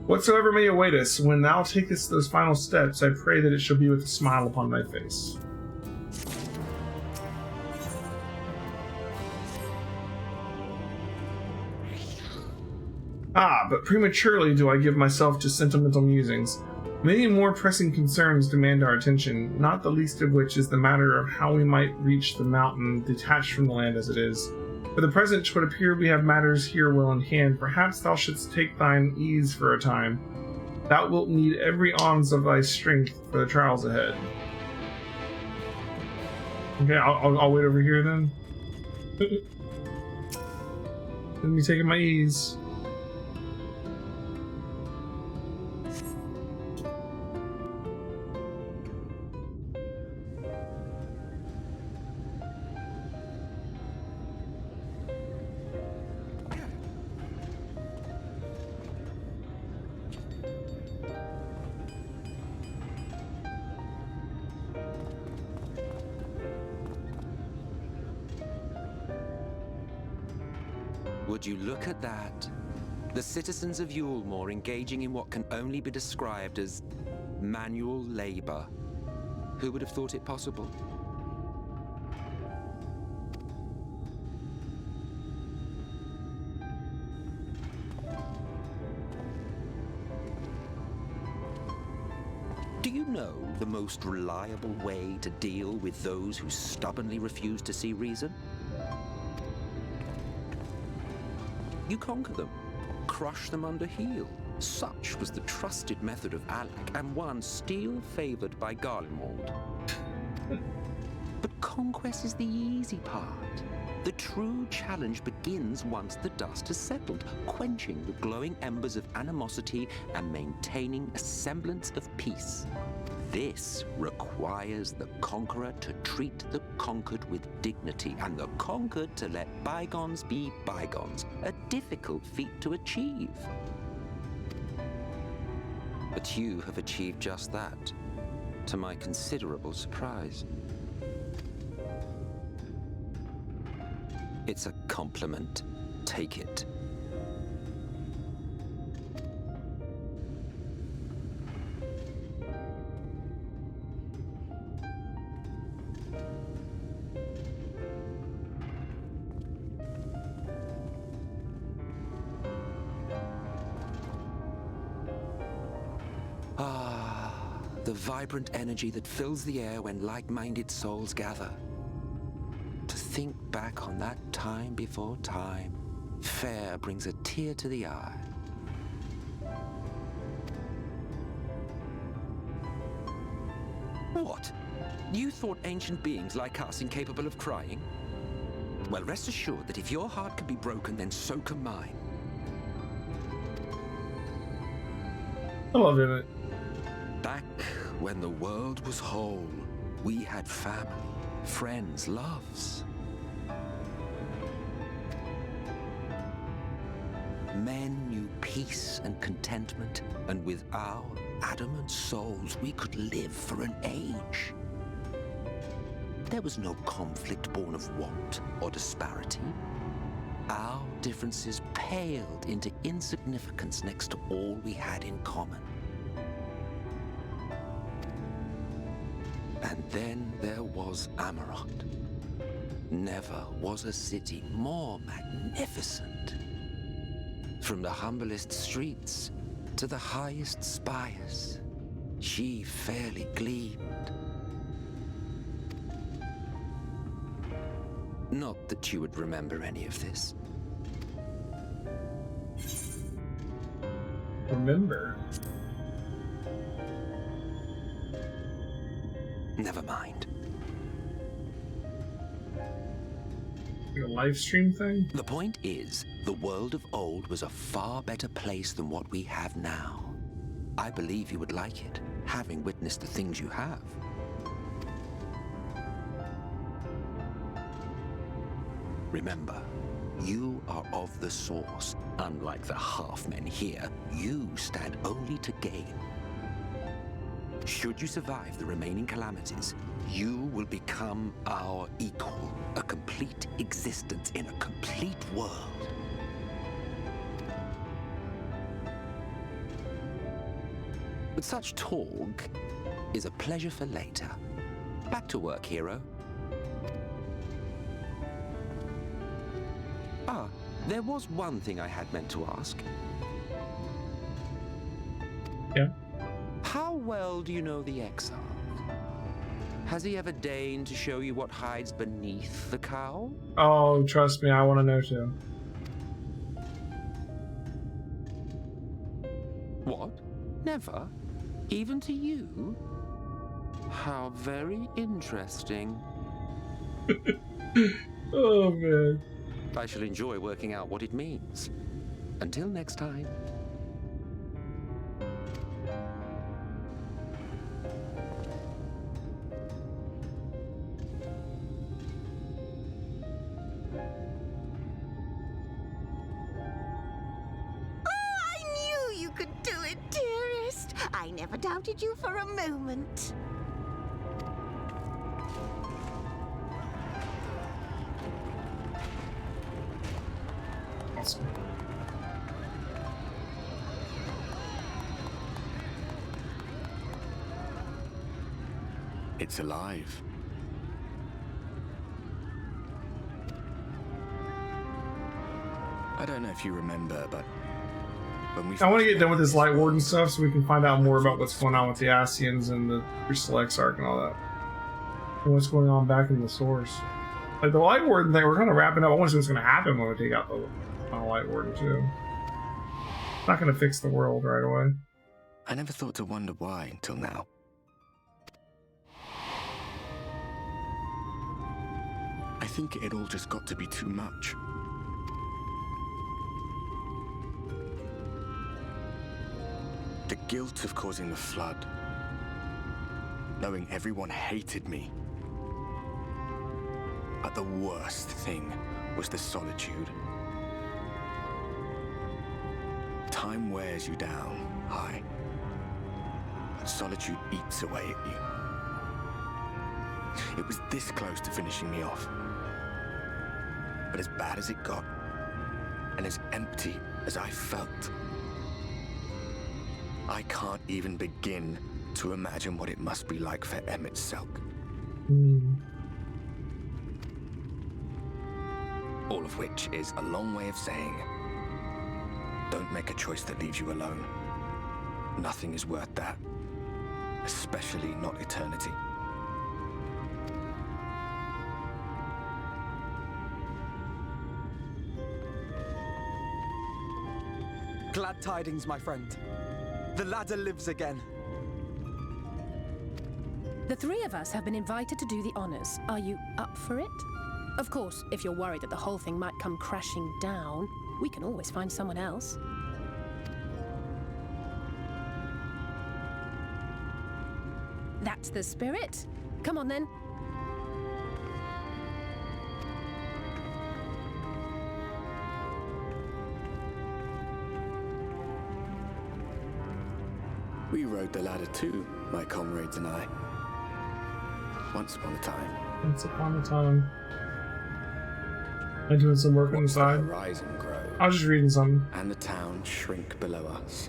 Whatsoever may await us, when thou takest those final steps, I pray that it shall be with a smile upon thy face. Ah, but prematurely do I give myself to sentimental musings. Many more pressing concerns demand our attention, not the least of which is the matter of how we might reach the mountain detached from the land as it is. For the present, 'twould appear we have matters here well in hand. Perhaps thou shouldst take thine ease for a time. Thou wilt need every ounce of thy strength for the trials ahead. Okay, I'll wait over here then. Let me take my ease. Would you look at that? The citizens of Yulemore engaging in what can only be described as manual labor. Who would have thought it possible? Do you know the most reliable way to deal with those who stubbornly refuse to see reason? You conquer them, crush them under heel. Such was the trusted method of Alec, and one still favored by Garlemald. But conquest is the easy part. The true challenge begins once the dust has settled, quenching the glowing embers of animosity and maintaining a semblance of peace. This requires the conqueror to treat the conquered with dignity, and the conquered to let bygones be bygones, a difficult feat to achieve. But you have achieved just that, to my considerable surprise. It's a compliment. Take it. The vibrant energy that fills the air when like-minded souls gather. To think back on that time before time, fair brings a tear to the eye. What? You thought ancient beings like us incapable of crying? Well, rest assured that if your heart can be broken, then so can mine. I love it. Back when the world was whole, we had family, friends, loves. Men knew peace and contentment, and with our adamant souls, we could live for an age. There was no conflict born of want or disparity. Our differences paled into insignificance next to all we had in common. And then there was Amarant. Never was a city more magnificent. From the humblest streets to the highest spires, she fairly gleamed. Not that you would remember any of this. Remember? Never mind. Like a live stream thing? The point is, the world of old was a far better place than what we have now. I believe you would like it, having witnessed the things you have. Remember, you are of the source. Unlike the half-men here, you stand only to gain. Should you survive the remaining calamities, you will become our equal, a complete existence in a complete world. But such talk is a pleasure for later. Back to work, hero. Ah, there was one thing I had meant to ask. Yeah. How well do you know the XIV? Has he ever deigned to show you what hides beneath the cowl? Oh, trust me, I want to know too. What? Never? Even to you? How very interesting. Oh, man. I shall enjoy working out what it means. Until next time. I never doubted you for a moment. Awesome. It's alive. I don't know if you remember, but when we I want to get done with this Light Warden stuff so we can find out more about what's going on with the Ascians and the Crystal Exarch and all that. And what's going on back in the source. Like the Light Warden thing, we're kind of wrapping up. I want to see what's going to happen when we take out the Light Warden too. Not going to fix the world right away. I never thought to wonder why until now. I think it all just got to be too much. The guilt of causing the flood. Knowing everyone hated me. But the worst thing was the solitude. Time wears you down, aye. But solitude eats away at you. It was this close to finishing me off. But as bad as it got, and as empty as I felt, I can't even begin to imagine what it must be like for Emmett Selk. All of which is a long way of saying, don't make a choice that leaves you alone. Nothing is worth that, especially not eternity. Glad tidings, my friend. The ladder lives again. The three of us have been invited to do the honors. Are you up for it? Of course, if you're worried that the whole thing might come crashing down, we can always find someone else. That's the spirit. Come on then. We rode the ladder too, my comrades and I. Once upon a time. Once upon a time. I'm doing some work on the side. The horizon grow. I was just reading something. And the town shrink below us.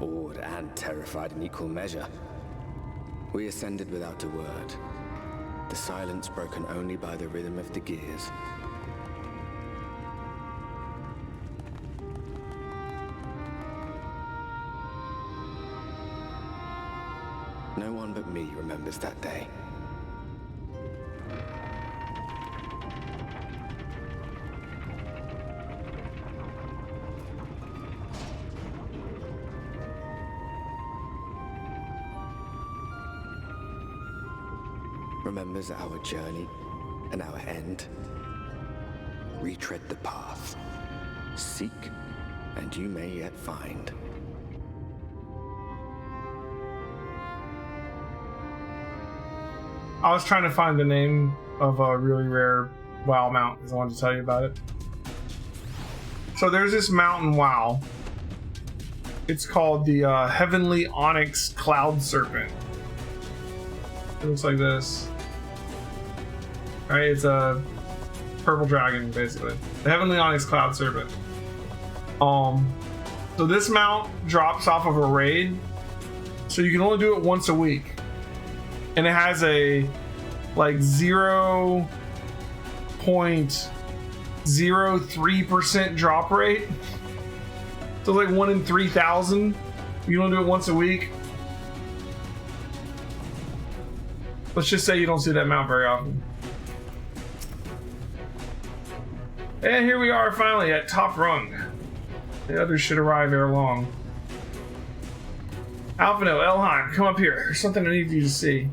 Awed and terrified in equal measure. We ascended without a word. The silence broken only by the rhythm of the gears. No one but me remembers that day. Remembers our journey and our end. Retread the path. Seek, and you may yet find. I was trying to find the name of a really rare WoW mount because I wanted to tell you about it. So there's this mountain WoW. It's called the Heavenly Onyx Cloud Serpent. It looks like this. Right, it's a purple dragon, basically. The Heavenly Onyx Cloud Serpent. So this mount drops off of a raid, so you can only do it once a week, and it has a like 0.03% drop rate. So like 1 in 3,000. You don't do it once a week. Let's just say you don't see that mount very often. And here we are finally at top rung. The others should arrive ere long. Alphino, Elheim, come up here. There's something I need you to see.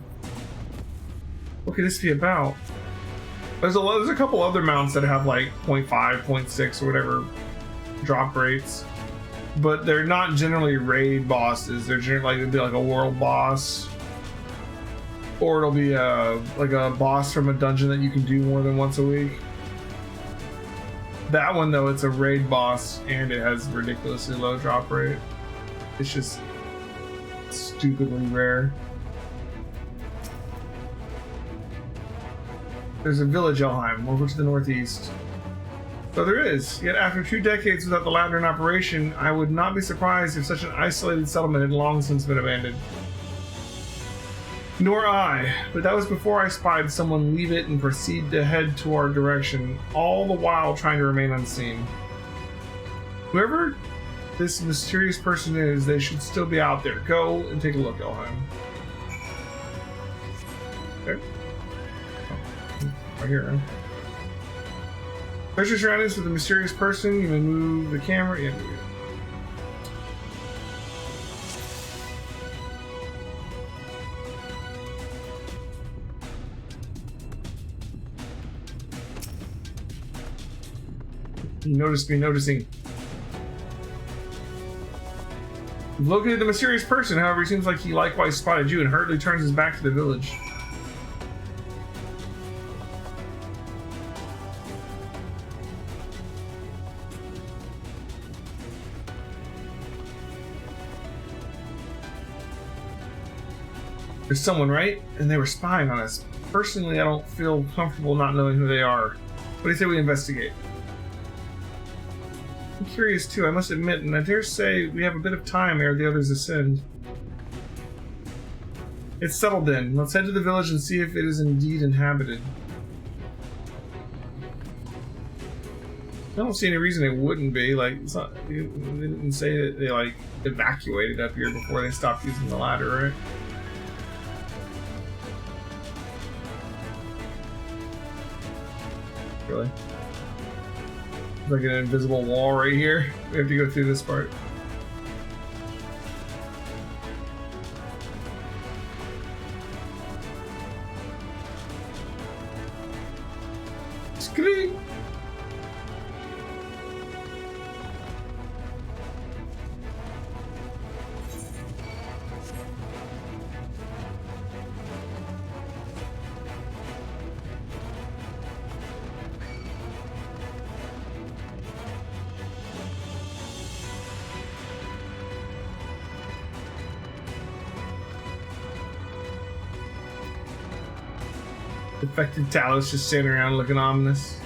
What could this be about? There's a couple other mounts that have like 0.5, 0.6 or whatever drop rates. But they're not generally raid bosses. They're generally like, it'll be like a world boss. Or it'll be like a boss from a dungeon that you can do more than once a week. That one though, it's a raid boss and it has ridiculously low drop rate. It's just stupidly rare. There's a village Elheim over to the northeast. So there is, yet after 2 decades without the ladder in operation, I would not be surprised if such an isolated settlement had long since been abandoned. Nor I, but that was before I spied someone leave it and proceed to head to our direction, all the while trying to remain unseen. Whoever this mysterious person is, they should still be out there. Go and take a look, Elheim. Okay. Oh, right here, huh? Search your surroundings with the mysterious person. You may move the camera. Yeah, move it. You noticed me noticing. You've located the mysterious person, however, it seems like he likewise spotted you and hurriedly turns his back to the village. There's someone, right? And they were spying on us. Personally, I don't feel comfortable not knowing who they are. What do you say we investigate? I'm curious too, I must admit, and I dare say we have a bit of time ere the others ascend. It's settled then. Let's head to the village and see if it is indeed inhabited. I don't see any reason it wouldn't be. Like, it's not. They didn't say that they like evacuated up here before they stopped using the ladder, right? Really? Like an invisible wall right here. We have to go through this part. Scream! Defected Talos just standing around looking ominous.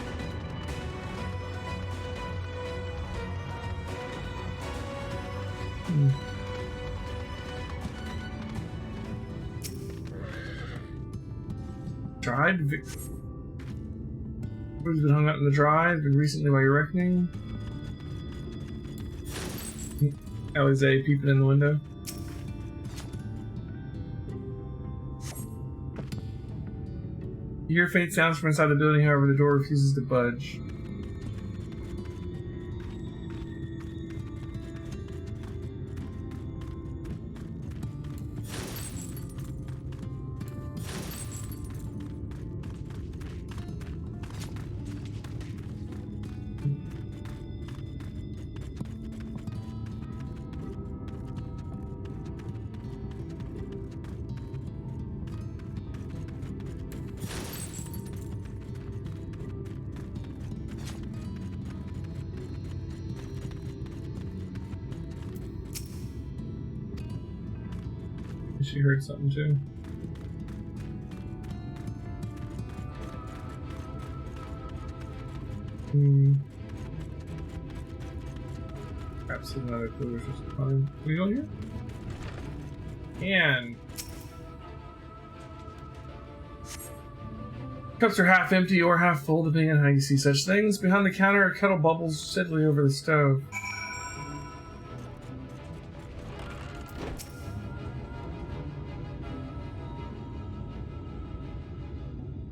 Dried Victor. Who's been hung out in the drive and recently by your reckoning? Alize peeping in the window. You hear faint sounds from inside the building, however, the door refuses to budge. She heard something too. Perhaps another clue or something. Can we go here? And cups are half empty or half full, depending on how you see such things. Behind the counter, a kettle bubbles steadily over the stove.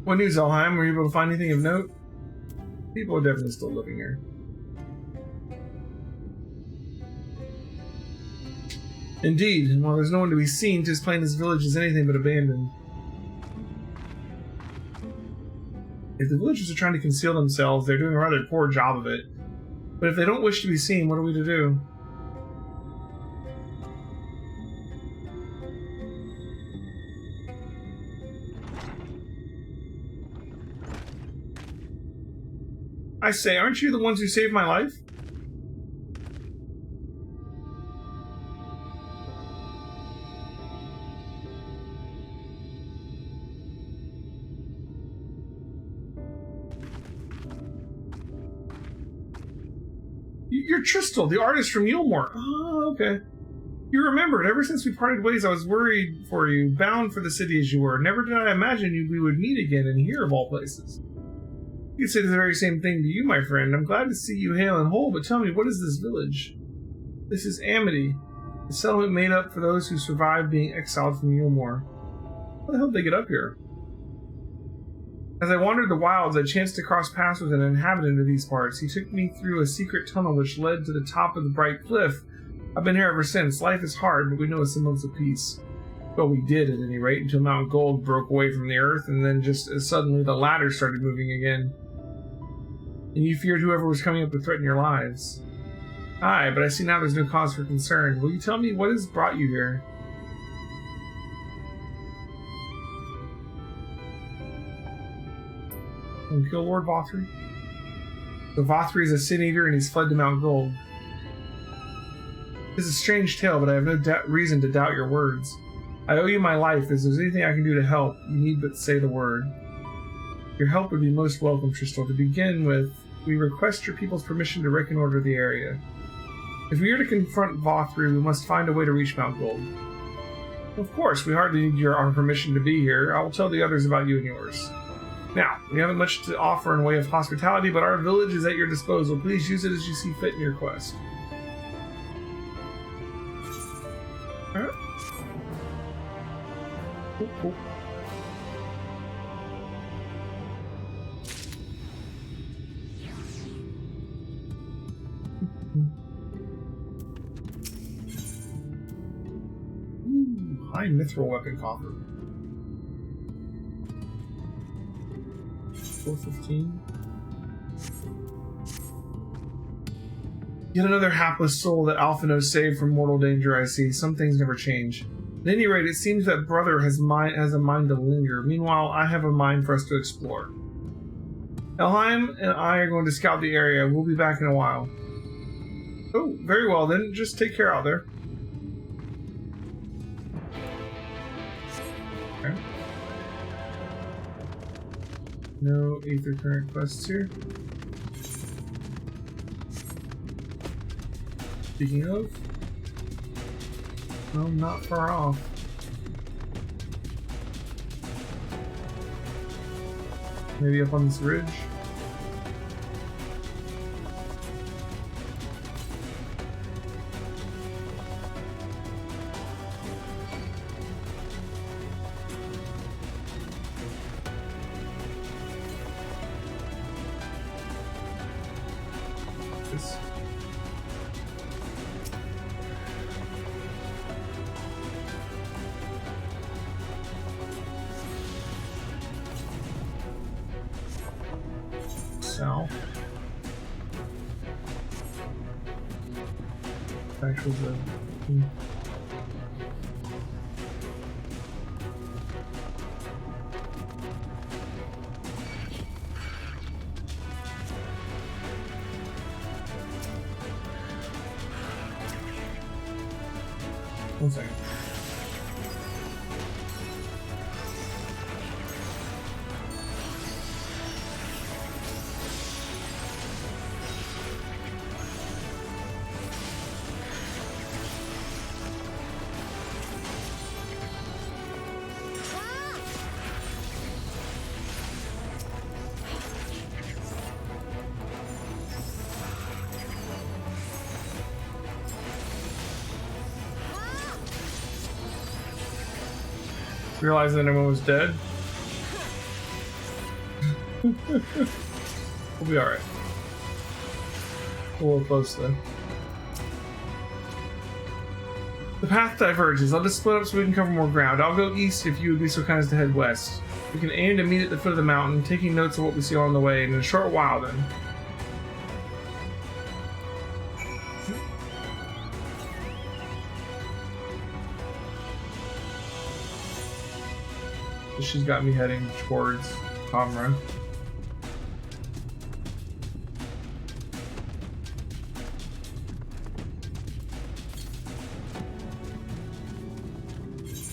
What news, Elheim? Were you able to find anything of note? People are definitely still living here. Indeed, and while there's no one to be seen, 'tis plain this village is anything but abandoned. If the villagers are trying to conceal themselves, they're doing a rather poor job of it. But if they don't wish to be seen, what are we to do? I say, aren't you the ones who saved my life? You're Tristel, the artist from Yulmore. Oh, okay. You remembered. Ever since we parted ways, I was worried for you, bound for the city as you were. Never did I imagine we would meet again, and here of all places. You could say the very same thing to you, my friend. I'm glad to see you hale and whole, but tell me, what is this village? This is Amity, a settlement made up for those who survived being exiled from Yulmore. How the hell did they get up here? As I wandered the wilds, I chanced to cross paths with an inhabitant of these parts. He took me through a secret tunnel which led to the top of the bright cliff. I've been here ever since. Life is hard, but we know a semblance of peace. Well, we did, at any rate, until Mount Gold broke away from the earth, and then just as suddenly the ladder started moving again. And you feared whoever was coming up to threaten your lives. Aye, but I see now there's no cause for concern. Will you tell me what has brought you here? And kill Lord Vothri? So Vothri is a sin-eater and he's fled to Mount Gold. It's a strange tale, but I have no reason to doubt your words. I owe you my life. If there's anything I can do to help, you need but say the word. Your help would be most welcome, Tristel. To begin with, we request your people's permission to reconnoiter the area. If we are to confront Vothri, we must find a way to reach Mount Gold. Of course, we hardly need our permission to be here. I will tell the others about you and yours. Now, we haven't much to offer in way of hospitality, but our village is at your disposal. Please use it as you see fit in your quest. Alright. Cool. High mithril weapon coffer. 415. Yet another hapless soul that Alphino saved from mortal danger, I see. Some things never change. At any rate, it seems that brother has a mind to linger. Meanwhile, I have a mind for us to explore. Elheim and I are going to scout the area. We'll be back in a while. Oh, very well then. Just take care out there. Okay. No Aether Current quests here. Speaking of, no, not far off. Maybe up on this ridge. This. South. Actually, the one second. Realizing that everyone was dead. We'll be alright. A little close then. The path diverges. Let us split up so we can cover more ground. I'll go east if you would be so kind as to head west. We can aim to meet at the foot of the mountain, taking notes of what we see along the way, and in a short while then. She's got me heading towards Comrade.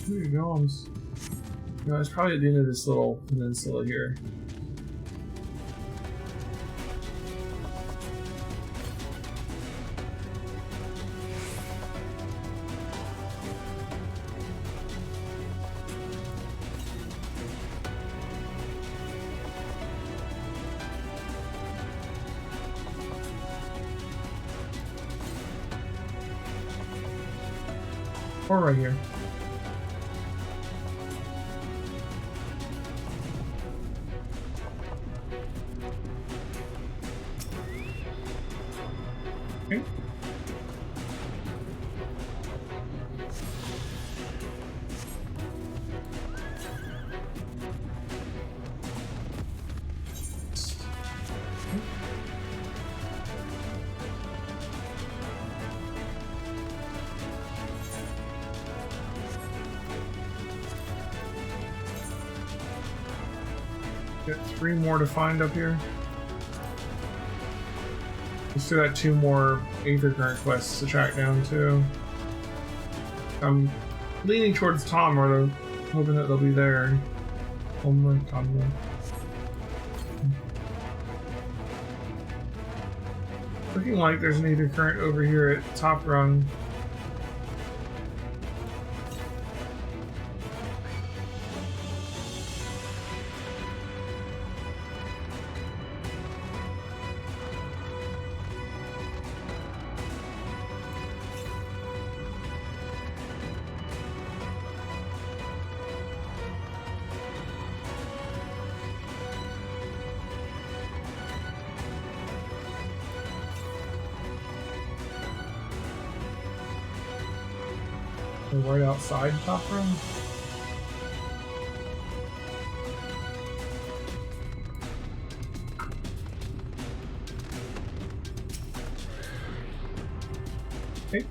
There you go. You know, it's probably at the end of this little peninsula here. Or right here. Okay. Got 3 more to find up here. We still got 2 more Aether Current quests to track down too. I'm leaning towards Tom, or hoping that they'll be there. Looking like there's an Aether Current over here at Top Rung. Right outside Top Room. Okay.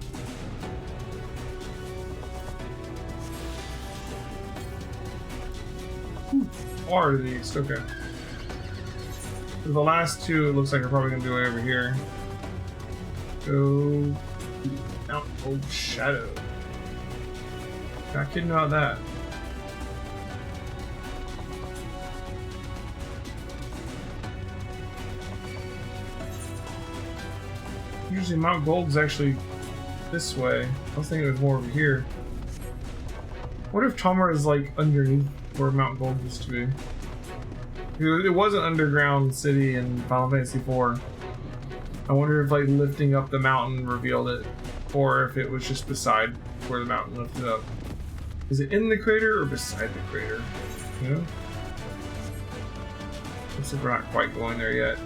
Far to the east, okay. For the last 2, it looks like we're probably gonna be way over here. Go out old Shadow. Not kidding about that. Usually Mount Gold's actually this way. I was thinking it was more over here. What if Tomar is like underneath where Mount Gold used to be? It was an underground city in Final Fantasy IV. I wonder if like lifting up the mountain revealed it, or if it was just beside where the mountain lifted up. Is it in the crater or beside the crater? You know? Looks like we're not quite going there yet.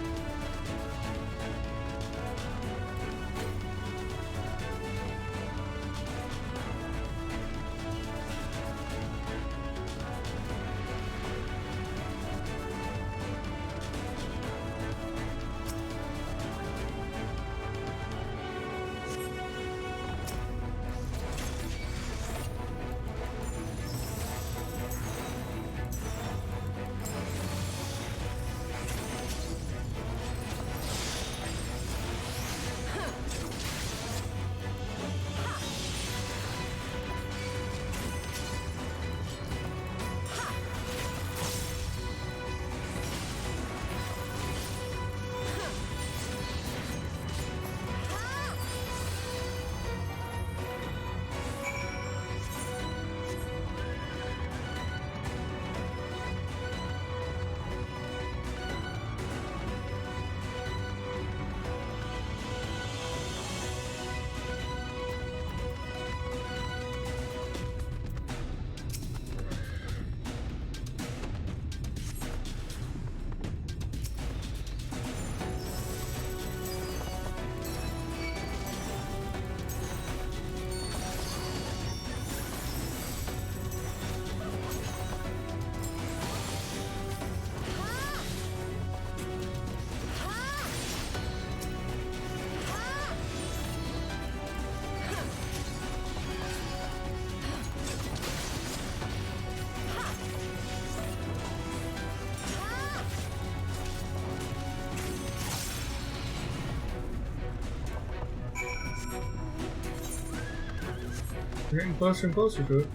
We're getting closer and closer to it.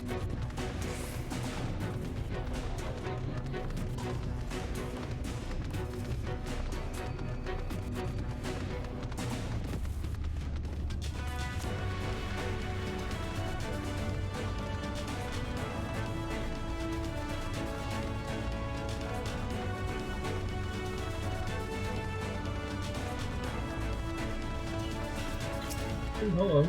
Oh, hello.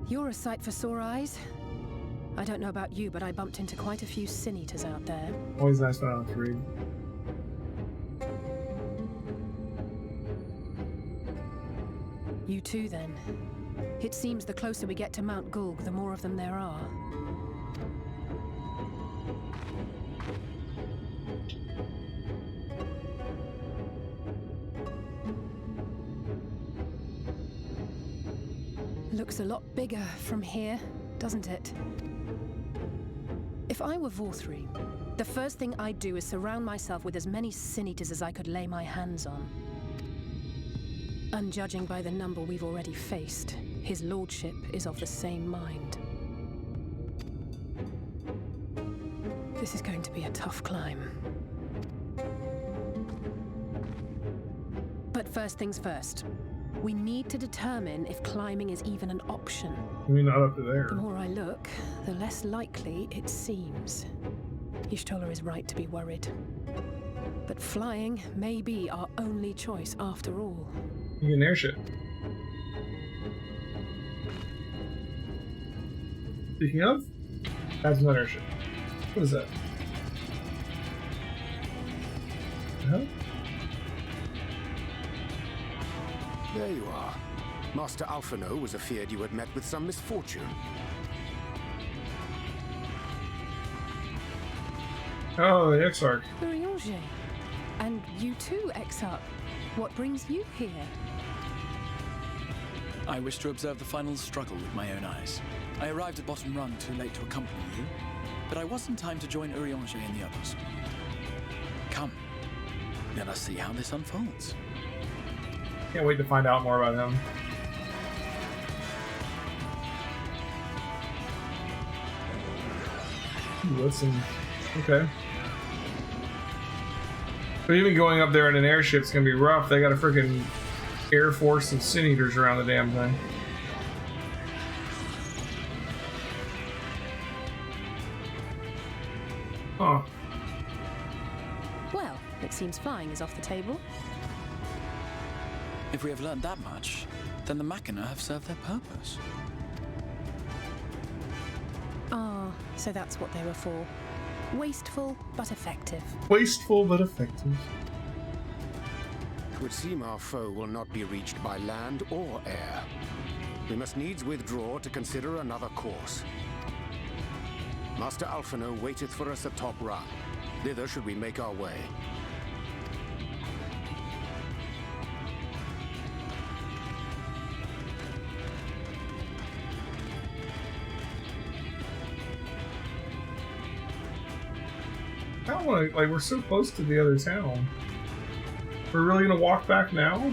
You're a sight for sore eyes. I don't know about you, but I bumped into quite a few sin eaters out there. Always nice when I don't have to read. You too, then. It seems the closer we get to Mount Gulg, the more of them there are. Looks a lot bigger from here, doesn't it? If I were Vorthri, the first thing I'd do is surround myself with as many sin eaters as I could lay my hands on. And judging by the number we've already faced, his lordship is of the same mind. This is going to be a tough climb. But first things first. We need to determine if climbing is even an option. I mean, not up to there. The more I look, the less likely it seems. Y'shtola is right to be worried. But flying may be our only choice after all. You get an airship. Speaking of, that's an airship. What is that? Huh? There you are. Master Alphino was afeard you had met with some misfortune. Oh, the Exarch. Urianger. And you too, Exarch. What brings you here? I wish to observe the final struggle with my own eyes. I arrived at Bottom Rung too late to accompany you, but I was in time to join Urianger and the others. Come, let us see how this unfolds. Can't wait to find out more about him. that's some... Okay. But even going up there in an airship's gonna be rough. They got a freaking air force of sin eaters around the damn thing. Huh. Well, it seems flying is off the table. If we have learned that much, then the Machina have served their purpose. Ah, so that's what they were for. Wasteful, but effective. Wasteful, but effective. It would seem our foe will not be reached by land or air. We must needs withdraw to consider another course. Master Alphino waiteth for us at Top Run. Thither should we make our way. I don't want to, like, we're so close to the other town. We're really gonna walk back now?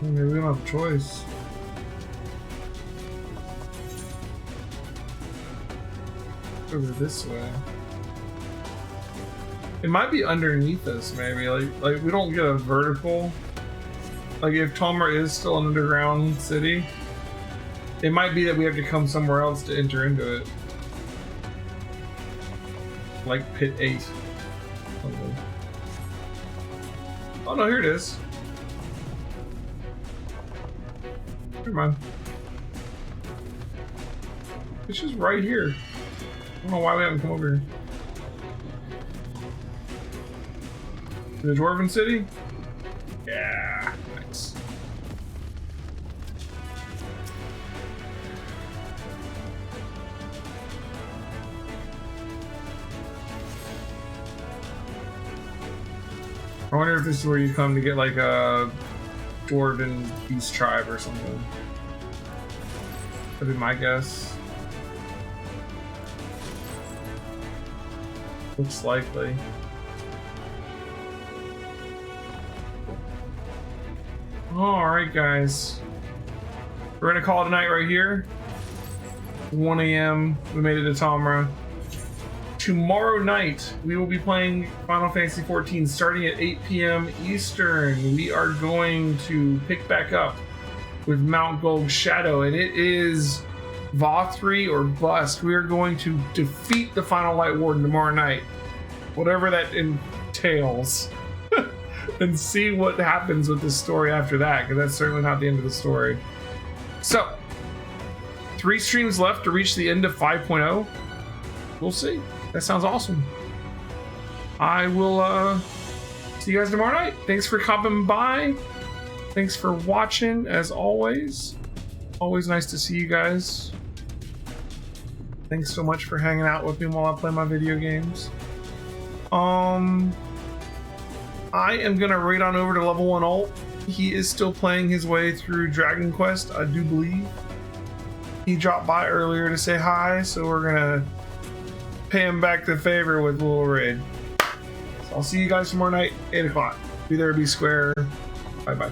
Maybe we don't have a choice. Over this way. It might be underneath us, maybe. Like we don't get a vertical. Like if Tomra is still an underground city, it might be that we have to come somewhere else to enter into it. Like Pit 8. Something. Oh no, here it is. Never mind. It's just right here. I don't know why we haven't come over here. The Dwarven City? Yeah, nice. I wonder if this is where you come to get like a Dwarven Beast Tribe or something. That'd be my guess. Looks likely. Alright guys, we're gonna call it a night right here. 1 AM, we made it to Tomra. Tomorrow night, we will be playing Final Fantasy XIV starting at 8 PM Eastern. We are going to pick back up with Mount Gold Shadow, and it is Vothri or bust. We are going to defeat the Final Light Warden tomorrow night, whatever that entails. And see what happens with this story after that, because that's certainly not the end of the story. So, 3 streams left to reach the end of 5.0. We'll see. That sounds awesome. I will see you guys tomorrow night. Thanks for coming by. Thanks for watching, as always. Always nice to see you guys. Thanks so much for hanging out with me while I play my video games. I am gonna raid on over to level 1 ult. He is still playing his way through Dragon Quest, I do believe. He dropped by earlier to say hi, so we're gonna pay him back the favor with a little raid. So I'll see you guys tomorrow night, 8 o'clock. Be there, be square. Bye bye.